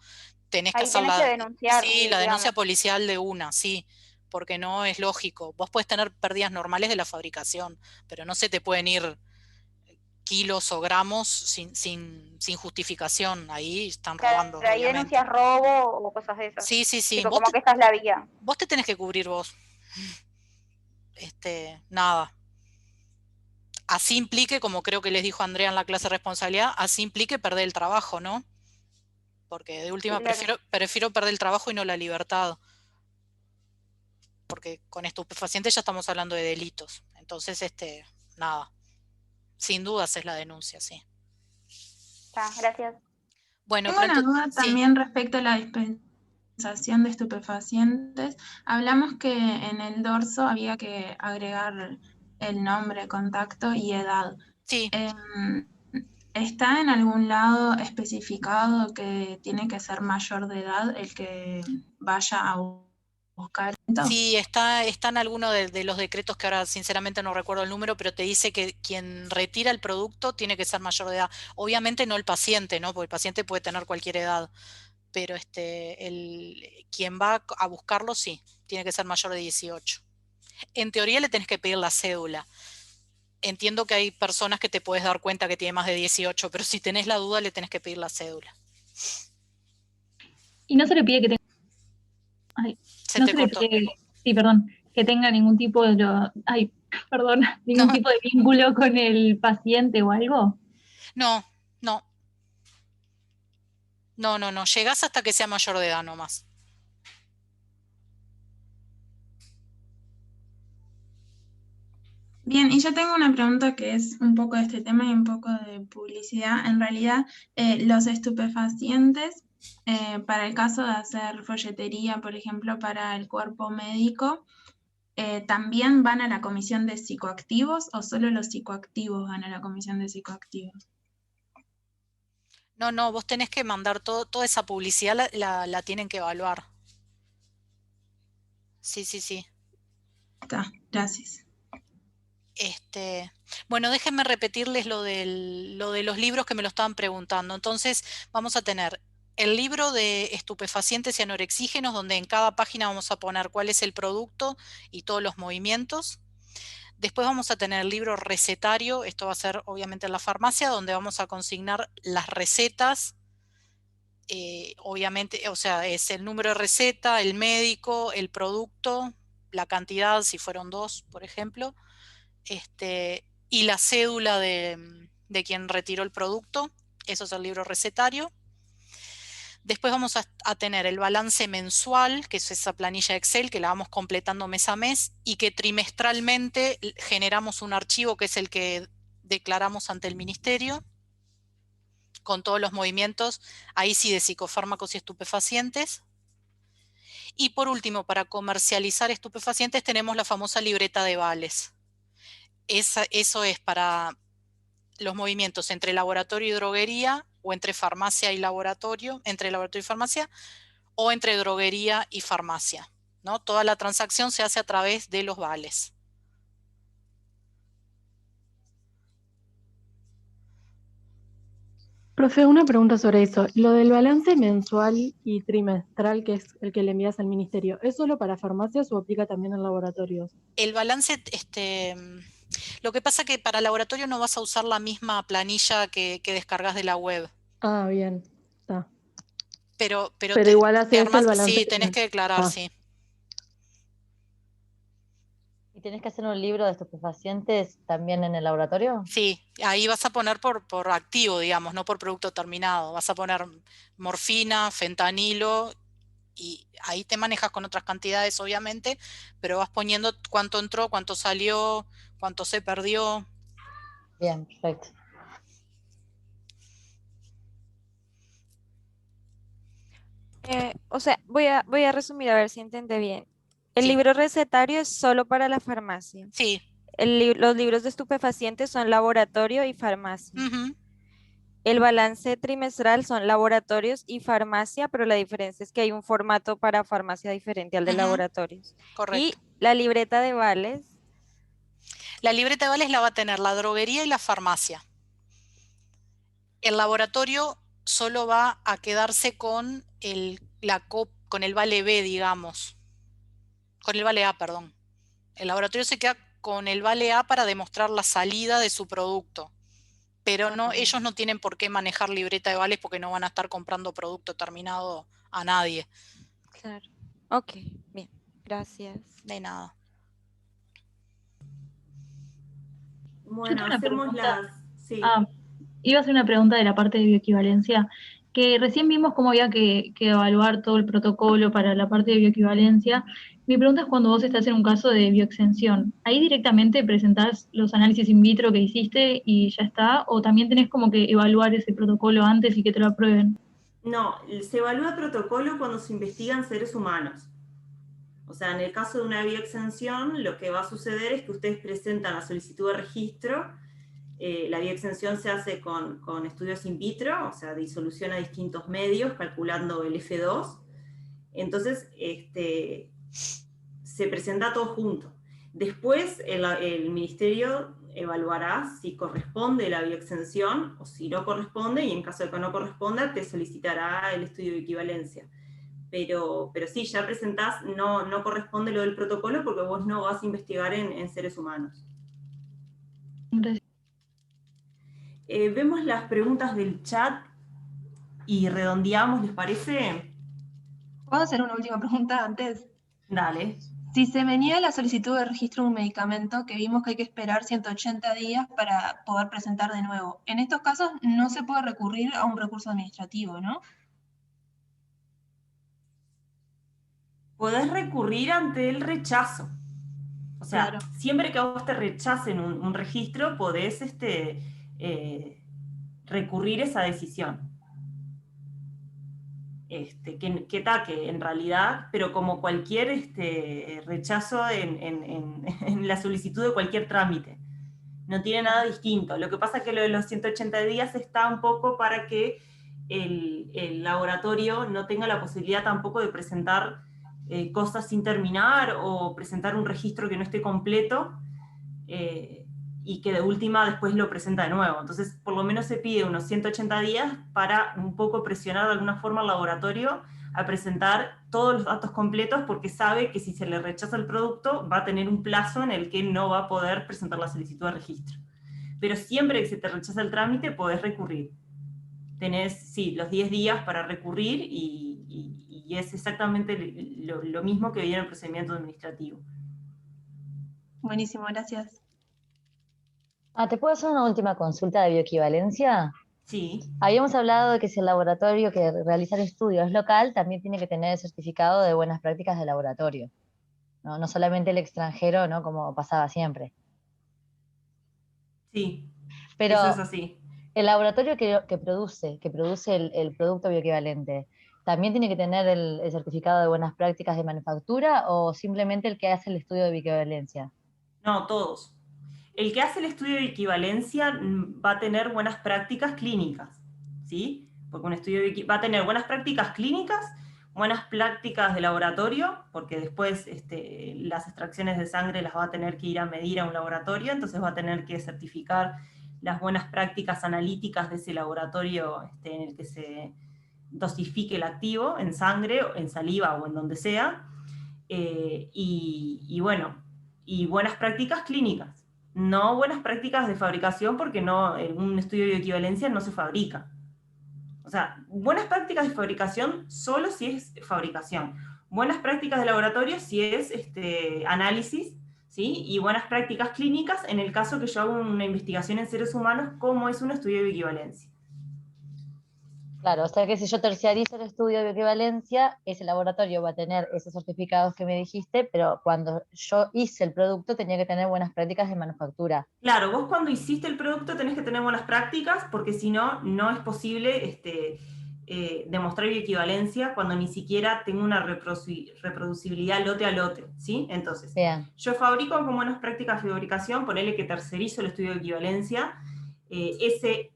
Tenés que hacer la denuncia policial de una, sí, porque no es lógico. Vos podés tener pérdidas normales de la fabricación, pero no se te pueden ir kilos o gramos sin justificación. Ahí están robando. Pero ahí denuncias robo o cosas de esas. Sí. Tipo, como que esta es la vía. Vos te tenés que cubrir vos. Nada. Así implique, como creo que les dijo Andrea en la clase de responsabilidad, así implique perder el trabajo, ¿no? Porque de última prefiero perder el trabajo y no la libertad. Porque con estupefacientes ya estamos hablando de delitos. Entonces, nada. Sin dudas es la denuncia, sí. Está, gracias. Bueno, Tengo una duda también respecto a la dispensación de estupefacientes. Hablamos que en el dorso había que agregar el nombre, contacto y edad. Sí. ¿Está en algún lado especificado que tiene que ser mayor de edad el que vaya a buscar? Sí, está en alguno de los decretos que ahora sinceramente no recuerdo el número, pero te dice que quien retira el producto tiene que ser mayor de edad. Obviamente no el paciente, ¿no? Porque el paciente puede tener cualquier edad, pero quien va a buscarlo sí, tiene que ser mayor de 18. En teoría le tenés que pedir la cédula. Entiendo que hay personas que te puedes dar cuenta que tiene más de 18, pero si tenés la duda le tenés que pedir la cédula. Y no se le pide que tenga... Sí, perdón, que tenga ningún tipo de... ningún tipo de vínculo con el paciente o algo. No. Llegás hasta que sea mayor de edad nomás. Bien, y yo tengo una pregunta que es un poco de este tema y un poco de publicidad. En realidad, los estupefacientes, para el caso de hacer folletería, por ejemplo, para el cuerpo médico, ¿también van a la comisión de psicoactivos o solo los psicoactivos van a la comisión de psicoactivos? No, vos tenés que mandar toda esa publicidad, la tienen que evaluar. Sí. Está, gracias. Bueno, déjenme repetirles lo de los libros que me lo estaban preguntando. Entonces, vamos a tener el libro de estupefacientes y anorexígenos, donde en cada página vamos a poner cuál es el producto y todos los movimientos. Después vamos a tener el libro recetario, esto va a ser obviamente en la farmacia, donde vamos a consignar las recetas. Obviamente, o sea, es el número de receta, el médico, el producto, la cantidad, si fueron 2, por ejemplo. Y la cédula de quien retiró el producto, eso es el libro recetario. Después vamos a tener el balance mensual, que es esa planilla Excel que la vamos completando mes a mes y que trimestralmente generamos un archivo que es el que declaramos ante el ministerio, con todos los movimientos, ahí sí de psicofármacos y estupefacientes. Y por último, para comercializar estupefacientes tenemos la famosa libreta de vales. Eso es para los movimientos entre laboratorio y droguería, o entre farmacia y laboratorio, entre laboratorio y farmacia, o entre droguería y farmacia, ¿no? Toda la transacción se hace a través de los vales. Profe, una pregunta sobre eso. Lo del balance mensual y trimestral, que es el que le envías al ministerio, ¿es solo para farmacias o aplica también en laboratorios? El balance, lo que pasa que para laboratorio no vas a usar la misma planilla que descargas de la web. Ah, bien, está. Pero igual hace eso el balance. Sí, tenés que declarar, sí. ¿Y tenés que hacer un libro de estupefacientes también en el laboratorio? Sí, ahí vas a poner por activo, digamos, no por producto terminado. Vas a poner morfina, fentanilo, y ahí te manejas con otras cantidades, obviamente, pero vas poniendo cuánto entró, cuánto salió, cuánto se perdió. Bien, perfecto. O sea, voy a resumir a ver si entendí bien. El libro recetario es solo para la farmacia. Sí. Los libros de estupefacientes son laboratorio y farmacia. El balance trimestral son laboratorios y farmacia, pero la diferencia es que hay un formato para farmacia diferente al de laboratorios. Correcto. Y la libreta de vales. La libreta de vales la va a tener la droguería y la farmacia. El laboratorio solo va a quedarse con el vale B, digamos. Con el vale A, perdón. El laboratorio se queda con el vale A para demostrar la salida de su producto. Pero ellos no tienen por qué manejar libreta de vales porque no van a estar comprando producto terminado a nadie. Claro. Ok, bien. Gracias. De nada. Bueno, hacemos las... Sí. Iba a hacer una pregunta de la parte de bioequivalencia, que recién vimos cómo había que evaluar todo el protocolo para la parte de bioequivalencia. Mi pregunta es cuando vos estás en un caso de bioexención, ¿ahí directamente presentás los análisis in vitro que hiciste y ya está? ¿O también tenés como que evaluar ese protocolo antes y que te lo aprueben? No, se evalúa el protocolo cuando se investigan seres humanos. O sea, en el caso de una bioexención, lo que va a suceder es que ustedes presentan la solicitud de registro. La bioexención se hace con estudios in vitro, o sea, disolución a distintos medios, calculando el F2. Entonces, se presenta todo junto. Después, el ministerio evaluará si corresponde la bioexención o si no corresponde, y en caso de que no corresponda, te solicitará el estudio de equivalencia. Pero sí, ya presentás, no corresponde lo del protocolo porque vos no vas a investigar en seres humanos. Vemos las preguntas del chat y redondeamos, ¿les parece? ¿Puedo hacer una última pregunta antes? Dale. Si se venía la solicitud de registro de un medicamento, que vimos que hay que esperar 180 días para poder presentar de nuevo, en estos casos no se puede recurrir a un recurso administrativo, ¿no? Podés recurrir ante el rechazo. O sea, Claro. siempre que a vos te rechacen un registro, podés recurrir esa decisión. Que en realidad, pero como cualquier rechazo en la solicitud de cualquier trámite. No tiene nada distinto. Lo que pasa es que lo de los 180 días está un poco para que el laboratorio no tenga la posibilidad tampoco de presentar cosas sin terminar o presentar un registro que no esté completo y que de última después lo presenta de nuevo. Entonces, por lo menos se pide unos 180 días para un poco presionar de alguna forma al laboratorio a presentar todos los datos completos, porque sabe que si se le rechaza el producto va a tener un plazo en el que no va a poder presentar la solicitud de registro. Pero siempre que se te rechaza el trámite podés recurrir. Tenés, sí, los 10 días para recurrir y es exactamente lo mismo que viene en el procedimiento administrativo. Buenísimo, gracias. ¿Te puedo hacer una última consulta de bioequivalencia? Sí. Habíamos hablado de que si el laboratorio que realiza el estudio es local, también tiene que tener el certificado de buenas prácticas de laboratorio. No solamente el extranjero, ¿no? Como pasaba siempre. Sí, pero eso es así. El laboratorio que produce el producto bioequivalente, ¿también tiene que tener el certificado de buenas prácticas de manufactura o simplemente el que hace el estudio de bioequivalencia? No, todos. El que hace el estudio de equivalencia va a tener buenas prácticas clínicas, ¿sí? Porque un estudio va a tener buenas prácticas clínicas, buenas prácticas de laboratorio, porque después las extracciones de sangre las va a tener que ir a medir a un laboratorio, entonces va a tener que certificar las buenas prácticas analíticas de ese laboratorio en el que se dosifique el activo, en sangre, en saliva o en donde sea, y buenas prácticas clínicas. No buenas prácticas de fabricación, porque un estudio de bioequivalencia no se fabrica. O sea, buenas prácticas de fabricación solo si es fabricación. Buenas prácticas de laboratorio si es análisis, ¿sí? Y buenas prácticas clínicas en el caso que yo hago una investigación en seres humanos, como es un estudio de bioequivalencia. Claro, o sea que si yo terciarizo el estudio de bioequivalencia, ese laboratorio va a tener esos certificados que me dijiste, pero cuando yo hice el producto tenía que tener buenas prácticas de manufactura. Claro, vos cuando hiciste el producto tenés que tener buenas prácticas, porque si no, no es posible demostrar bioequivalencia cuando ni siquiera tengo una reproducibilidad lote a lote, ¿sí? Entonces, Bien. Yo fabrico con buenas prácticas de fabricación, ponele que tercerizo el estudio de equivalencia, ese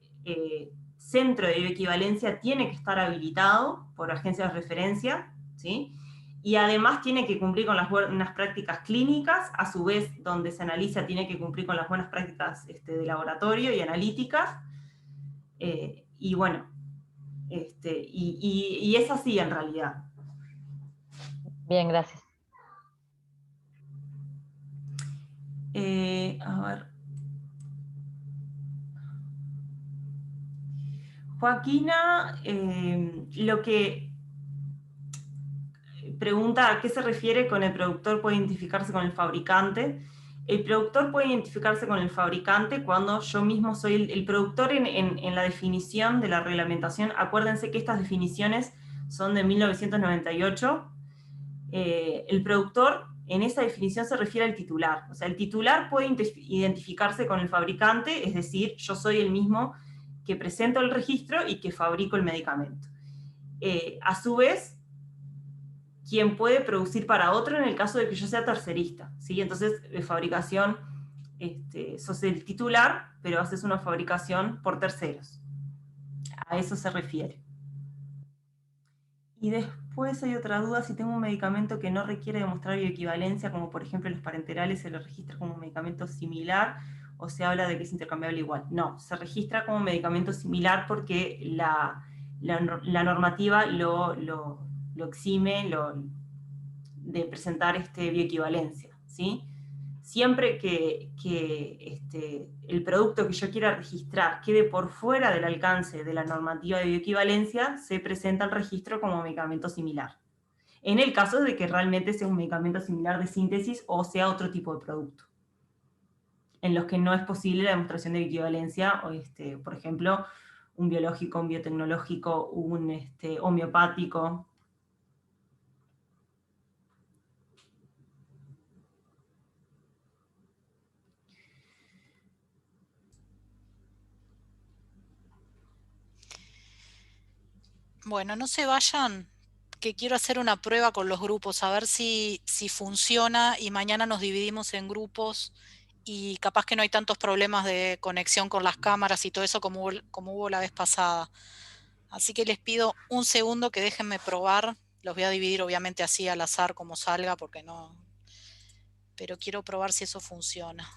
centro de bioequivalencia tiene que estar habilitado por agencias de referencia, ¿sí? Y además tiene que cumplir con las buenas prácticas clínicas, a su vez donde se analiza tiene que cumplir con las buenas prácticas de laboratorio y analíticas, y bueno, y es así en realidad. Bien, gracias. A ver. Joaquina, lo que pregunta a qué se refiere con el productor puede identificarse con el fabricante. El productor puede identificarse con el fabricante cuando yo mismo soy el productor en la definición de la reglamentación. Acuérdense que estas definiciones son de 1998. El productor en esa definición se refiere al titular. O sea, el titular puede identificarse con el fabricante, es decir, yo soy el mismo que presento el registro y que fabrico el medicamento. A su vez, quien puede producir para otro en el caso de que yo sea tercerista, ¿sí? Entonces, de fabricación, sos el titular, pero haces una fabricación por terceros. A eso se refiere. Y después hay otra duda, si tengo un medicamento que no requiere demostrar bioequivalencia, como por ejemplo los parenterales, ¿se lo registra como un medicamento similar o se habla de que es intercambiable igual? No, se registra como medicamento similar porque la normativa lo exime de presentar bioequivalencia, ¿sí? Siempre que el producto que yo quiera registrar quede por fuera del alcance de la normativa de bioequivalencia, se presenta el registro como medicamento similar. En el caso de que realmente sea un medicamento similar de síntesis o sea otro tipo de producto, en los que no es posible la demostración de bioequivalencia, o por ejemplo, un biológico, un biotecnológico, un homeopático. Bueno, no se vayan, que quiero hacer una prueba con los grupos, a ver si funciona y mañana nos dividimos en grupos y capaz que no hay tantos problemas de conexión con las cámaras y todo eso como hubo la vez pasada. Así que les pido un segundo que déjenme probar. Los voy a dividir obviamente así al azar como salga porque no... Pero quiero probar si eso funciona.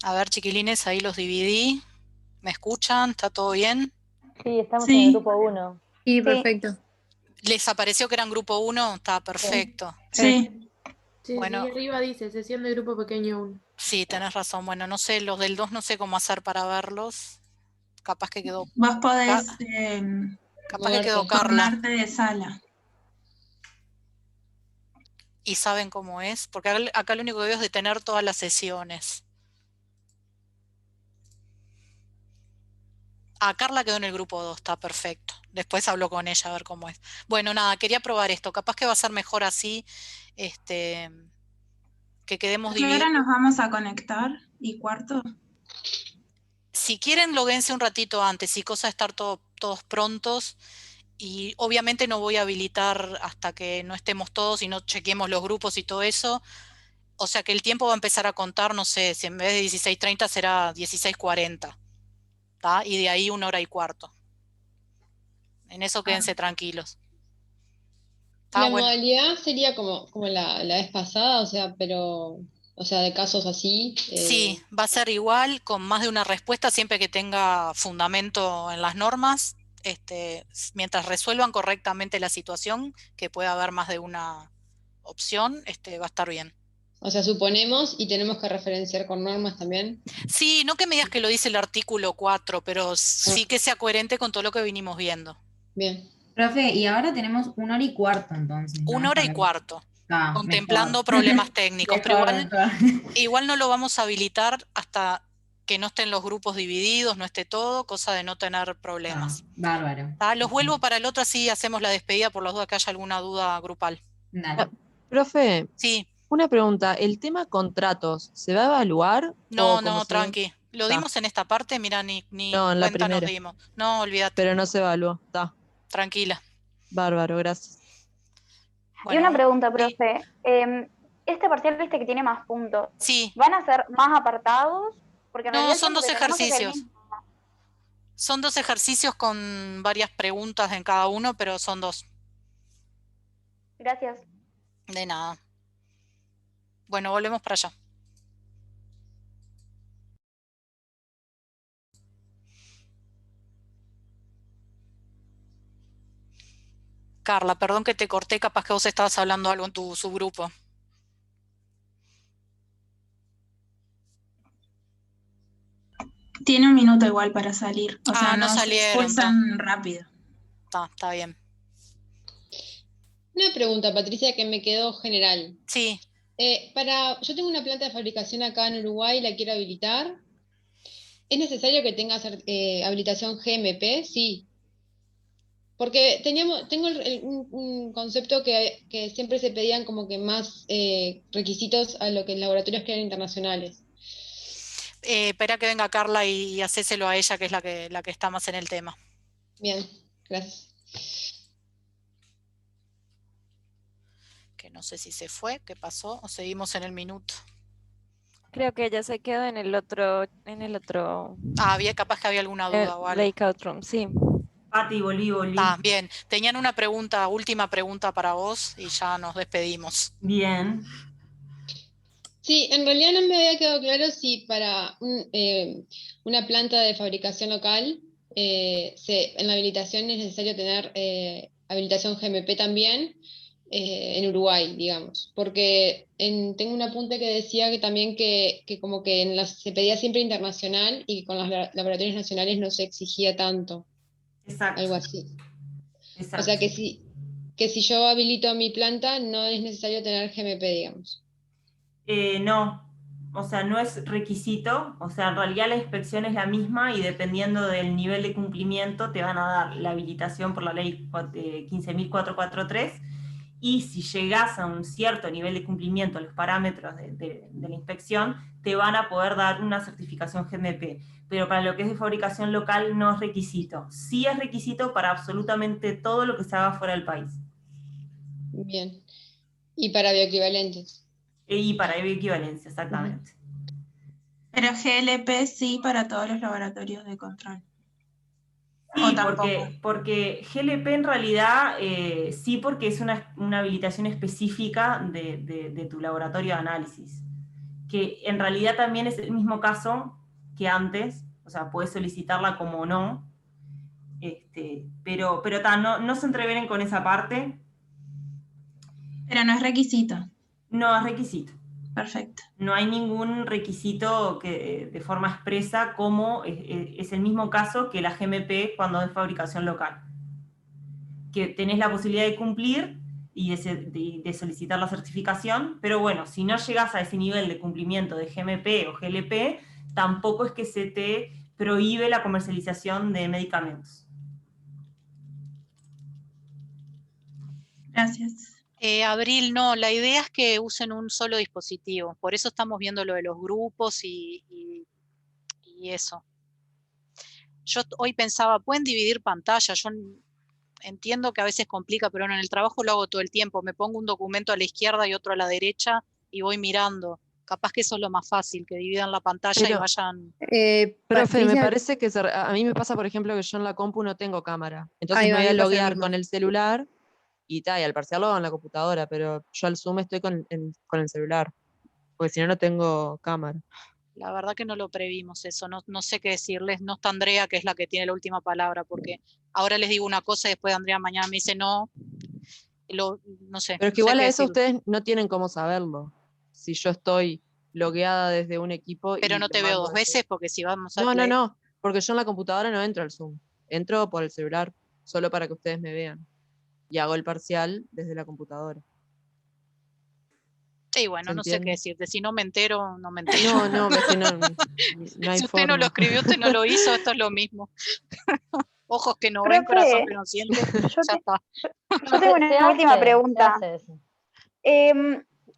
A ver, chiquilines, ahí los dividí. ¿Me escuchan? ¿Está todo bien? Sí, estamos en el grupo 1. Sí, perfecto. ¿Les apareció que eran grupo 1? Está perfecto. Sí. Sí, Bueno. sí, arriba dice sesión de grupo pequeño 1. Sí, tenés razón. Bueno, no sé, los del 2 no sé cómo hacer para verlos. Capaz que quedó... Vos podés capaz que quedó Carla. tornarte de sala. ¿Y saben cómo es? Porque acá lo único que veo es detener todas las sesiones. Ah, Carla quedó en el grupo 2, está perfecto. Después hablo con ella a ver cómo es. Bueno, nada, quería probar esto. Capaz que va a ser mejor así, que quedemos divididos. ¿Ahora nos vamos a conectar? ¿Y cuarto? Si quieren, loguense un ratito antes y cosa de estar todos prontos. Y obviamente no voy a habilitar hasta que no estemos todos y no chequemos los grupos y todo eso. O sea que el tiempo va a empezar a contar, no sé, si en vez de 16:30 será 16:40. ¿Tá? Y de ahí 1 hora y cuarto. En eso quédense tranquilos. La modalidad sería como la vez pasada, o sea, de casos así. Sí, va a ser igual, con más de una respuesta, siempre que tenga fundamento en las normas, mientras resuelvan correctamente la situación, que pueda haber más de una opción, va a estar bien. O sea, suponemos y tenemos que referenciar con normas también. Sí, no que me digas que lo dice el artículo 4, pero sí que sea coherente con todo lo que vinimos viendo. Bien. Profe, y ahora tenemos 1 hora y cuarto entonces, ¿no? 1 hora y cuarto. Ah, Contemplando mejor. problemas técnicos, pero Mejor. igual no lo vamos a habilitar hasta que no estén los grupos divididos, no esté todo, cosa de no tener problemas. Bárbaro. Los vuelvo para el otro, así hacemos la despedida por las dudas que haya alguna duda grupal. Dale. Profe, sí. Una pregunta, ¿el tema contratos se va a evaluar? No, tranqui. Lo dimos en esta parte, mira, ni No, en la cuenta nos primera. dimos. No, olvídate. Pero no se evaluó, está. Tranquila. Bárbaro, gracias. Y una pregunta, profe. Este parcial, viste que tiene más puntos. Sí. ¿Van a ser más apartados? Porque en No, realidad son el tiempo 2 que tenemos es el ejercicios. mismo. Son 2 ejercicios con varias preguntas en cada uno, pero son 2. Gracias. De nada. Bueno, volvemos para allá. Carla, perdón que te corté, capaz que vos estabas hablando algo en tu subgrupo. Tiene un minuto igual para salir, o sea, no no se salieron, expulsan rápido. Está bien. Una pregunta, Patricia, que me quedó general. Sí. Yo tengo una planta de fabricación acá en Uruguay, la quiero habilitar. ¿Es necesario que tenga habilitación GMP? Sí. Porque tengo un concepto que siempre se pedían como que más requisitos a lo que en laboratorios que eran internacionales. Espera que venga Carla y hacéselo a ella, que es la que está más en el tema. Bien, gracias. Que no sé si se fue, qué pasó, o seguimos en el minuto. Creo que ella se quedó en el otro. Capaz que había alguna duda o algo. Breakout room, sí. Pati, volví. Bien. Tenían una última pregunta para vos y ya nos despedimos. Bien. Sí, en realidad no me había quedado claro si para una planta de fabricación local en la habilitación es necesario tener habilitación GMP también en Uruguay, digamos. Porque tengo un apunte que decía que también que como que se pedía siempre internacional y con los laboratorios nacionales no se exigía tanto. Exacto. Algo así. Exacto. O sea que si yo habilito mi planta no es necesario tener GMP, digamos. No, o sea, no es requisito, o sea, en realidad la inspección es la misma y dependiendo del nivel de cumplimiento te van a dar la habilitación por la ley 15.443 y si llegás a un cierto nivel de cumplimiento, los parámetros de la inspección, te van a poder dar una certificación GMP, pero para lo que es de fabricación local no es requisito. Sí es requisito para absolutamente todo lo que se haga fuera del país. Bien. ¿Y para bioequivalentes? Y para bioequivalencia, exactamente. Pero GLP sí para todos los laboratorios de control. Sí, porque GLP en realidad sí, porque es una habilitación específica de tu laboratorio de análisis, que en realidad también es el mismo caso que antes, o sea, puedes solicitarla como no, pero no se entreveren con esa parte. Pero no es requisito. No es requisito. Perfecto. No hay ningún requisito que de forma expresa como es el mismo caso que la GMP cuando es fabricación local. Que tenés la posibilidad de cumplir y de solicitar la certificación, pero bueno, si no llegás a ese nivel de cumplimiento de GMP o GLP, tampoco es que se te prohíbe la comercialización de medicamentos. Gracias. Abril, no, la idea es que usen un solo dispositivo, por eso estamos viendo lo de los grupos y eso. Yo hoy pensaba, ¿pueden dividir pantalla? Yo entiendo que a veces complica, pero en el trabajo lo hago todo el tiempo, me pongo un documento a la izquierda y otro a la derecha y voy mirando. Capaz que eso es lo más fácil, que dividan la pantalla y vayan... Profe, me parece que a mí me pasa, por ejemplo, que yo en la compu no tengo cámara. Entonces Ahí me va, voy a me pasa lo loguear mismo. con el celular y al parcial lo hago en la computadora, pero yo al Zoom estoy con el celular, porque si no, no tengo cámara. La verdad que no lo previmos eso, no sé qué decirles, no está Andrea, que es la que tiene la última palabra, porque ahora les digo una cosa y después Andrea mañana me dice no, no sé. Pero es que no sé igual qué a eso decirles. ustedes no tienen cómo saberlo. Si yo estoy logueada desde un equipo Pero y no lo te veo mando dos veces, porque si vamos a... No, porque yo en la computadora no entro al Zoom. Entro por el celular, solo para que ustedes me vean. Y hago el parcial desde la computadora. Y bueno, no sé qué decirte. Si no me entero, no me entero. No, es que no hay si usted no lo escribió, usted no lo hizo, esto es lo mismo. Ojos que no ven, corazón que no siente, ya está. Yo tengo una última pregunta.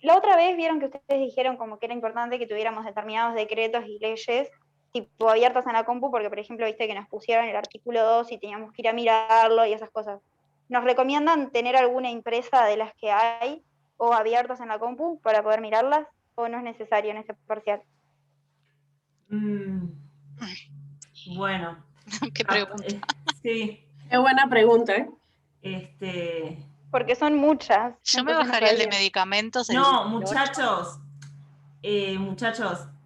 La otra vez vieron que ustedes dijeron como que era importante que tuviéramos determinados decretos y leyes tipo abiertas en la compu, porque por ejemplo, viste que nos pusieron el artículo 2 y teníamos que ir a mirarlo y esas cosas. ¿Nos recomiendan tener alguna impresa de las que hay o abiertas en la compu para poder mirarlas o no es necesario en este parcial? Bueno. ¿Qué pregunta? Sí. Qué buena pregunta, Porque son muchas. Yo me bajaría el de medicamentos. No, muchachos,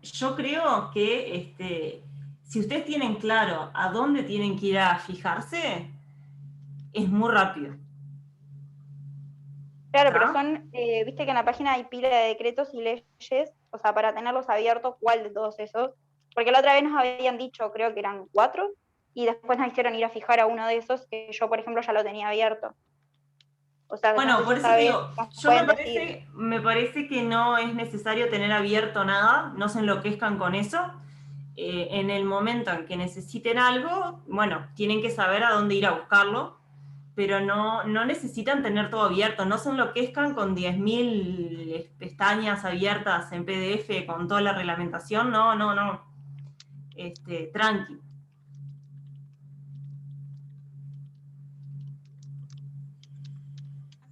yo creo que si ustedes tienen claro a dónde tienen que ir a fijarse, es muy rápido. Claro, ¿Está? pero son, viste que en la página hay pila de decretos y leyes, o sea, para tenerlos abiertos, ¿cuál de todos esos? Porque la otra vez nos habían dicho, creo que eran 4, y después nos hicieron ir a fijar a uno de esos, que yo, por ejemplo, ya lo tenía abierto. O sea, Bueno, no por sé si eso te sabes, digo, nos yo pueden decir. me parece que no es necesario tener abierto nada, no se enloquezcan con eso. En el momento en que necesiten algo, bueno, tienen que saber a dónde ir a buscarlo, pero no necesitan tener todo abierto, no se enloquezcan con 10.000 pestañas abiertas en PDF con toda la reglamentación, no. Tranqui.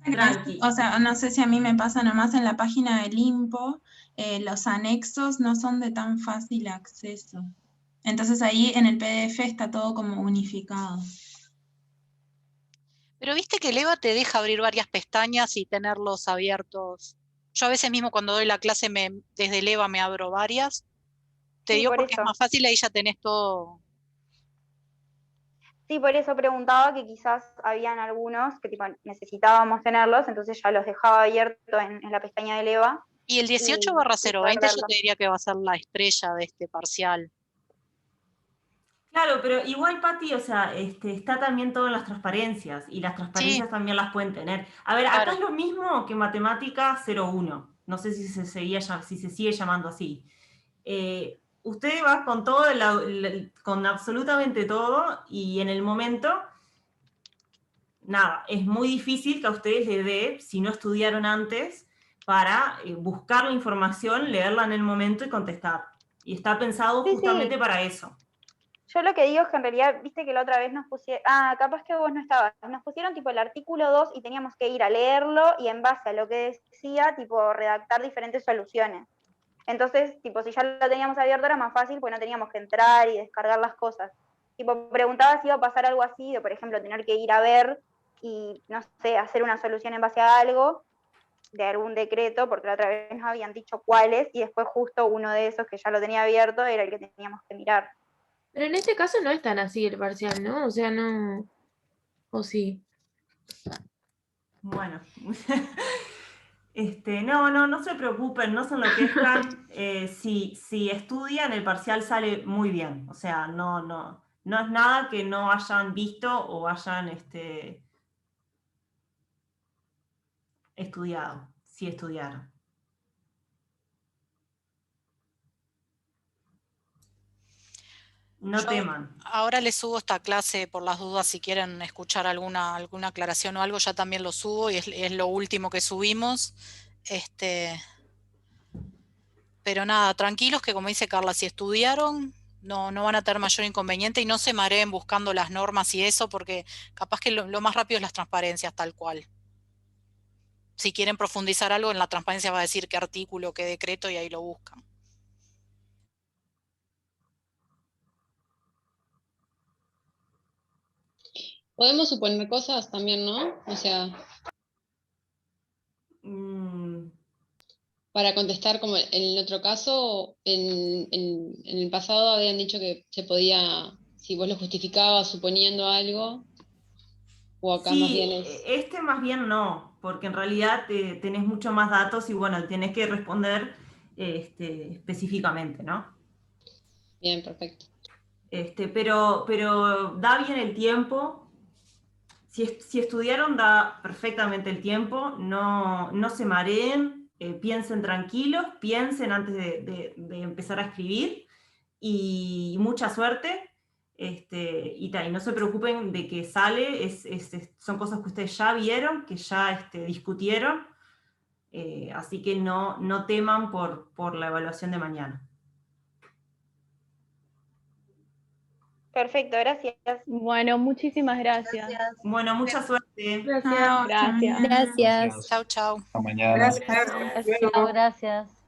Tranqui. O sea, no sé si a mí me pasa nomás en la página del INPO, los anexos no son de tan fácil acceso. Entonces ahí en el PDF está todo como unificado. Pero viste que el EVA te deja abrir varias pestañas y tenerlos abiertos. Yo a veces mismo cuando doy la clase desde el EVA me abro varias. Te Sí, digo por porque es eso. más fácil, ahí ya tenés todo. Sí, por eso preguntaba que quizás habían algunos que tipo, necesitábamos tenerlos, entonces ya los dejaba abiertos en la pestaña del EVA. Y el Y 18/020 poder yo verlo. te diría que va a ser la estrella de este parcial. Claro, pero igual, Pati, o sea, está también todo en las transparencias, y las transparencias también las pueden tener. A ver, acá Claro. es lo mismo que matemática 01. No sé si se sigue llamando así. Usted va con todo, con absolutamente todo, y en el momento, nada, es muy difícil que a ustedes les dé, si no estudiaron antes, para buscar la información, leerla en el momento y contestar. Y está pensado Sí, justamente sí. para eso. Yo lo que digo es que en realidad, viste que la otra vez nos pusieron, capaz que vos no estabas, nos pusieron tipo el artículo 2 y teníamos que ir a leerlo y en base a lo que decía, tipo redactar diferentes soluciones. Entonces, tipo, si ya lo teníamos abierto era más fácil porque no teníamos que entrar y descargar las cosas. Tipo, preguntaba si iba a pasar algo así, de por ejemplo tener que ir a ver y, no sé, hacer una solución en base a algo, de algún decreto, porque la otra vez nos habían dicho cuáles, y después justo uno de esos que ya lo tenía abierto era el que teníamos que mirar. Pero en este caso no es tan así el parcial, ¿no? O sea, no. ¿O sí? Bueno. No se preocupen, no se enloquezcan. Si estudian, el parcial sale muy bien. O sea, no es nada que no hayan visto o hayan estudiado, si estudiaron. No teman. Ahora les subo esta clase por las dudas, si quieren escuchar alguna aclaración o algo, ya también lo subo y es lo último que subimos. Pero nada, tranquilos que como dice Carla, si estudiaron, no van a tener mayor inconveniente y no se mareen buscando las normas y eso, porque capaz que lo más rápido es las transparencias, tal cual. Si quieren profundizar algo, en la transparencia va a decir qué artículo, qué decreto y ahí lo buscan. Podemos suponer cosas también, ¿no? O sea, para contestar como en el otro caso, en el pasado habían dicho que se podía, si vos lo justificabas suponiendo algo, o acá más bien es... Más bien no, porque en realidad tenés mucho más datos y bueno, tenés que responder específicamente, ¿no? Bien, perfecto. Pero da bien el tiempo. Si estudiaron, da perfectamente el tiempo. No se mareen, piensen tranquilos, piensen antes de empezar a escribir, y mucha suerte. Y no se preocupen de que sale, son cosas que ustedes ya vieron, que ya discutieron, así que no teman por la evaluación de mañana. Perfecto, gracias. Bueno, muchísimas gracias. Bueno, mucha suerte. Gracias. Gracias. Chau, chau. Hasta mañana. Gracias. Chao, gracias.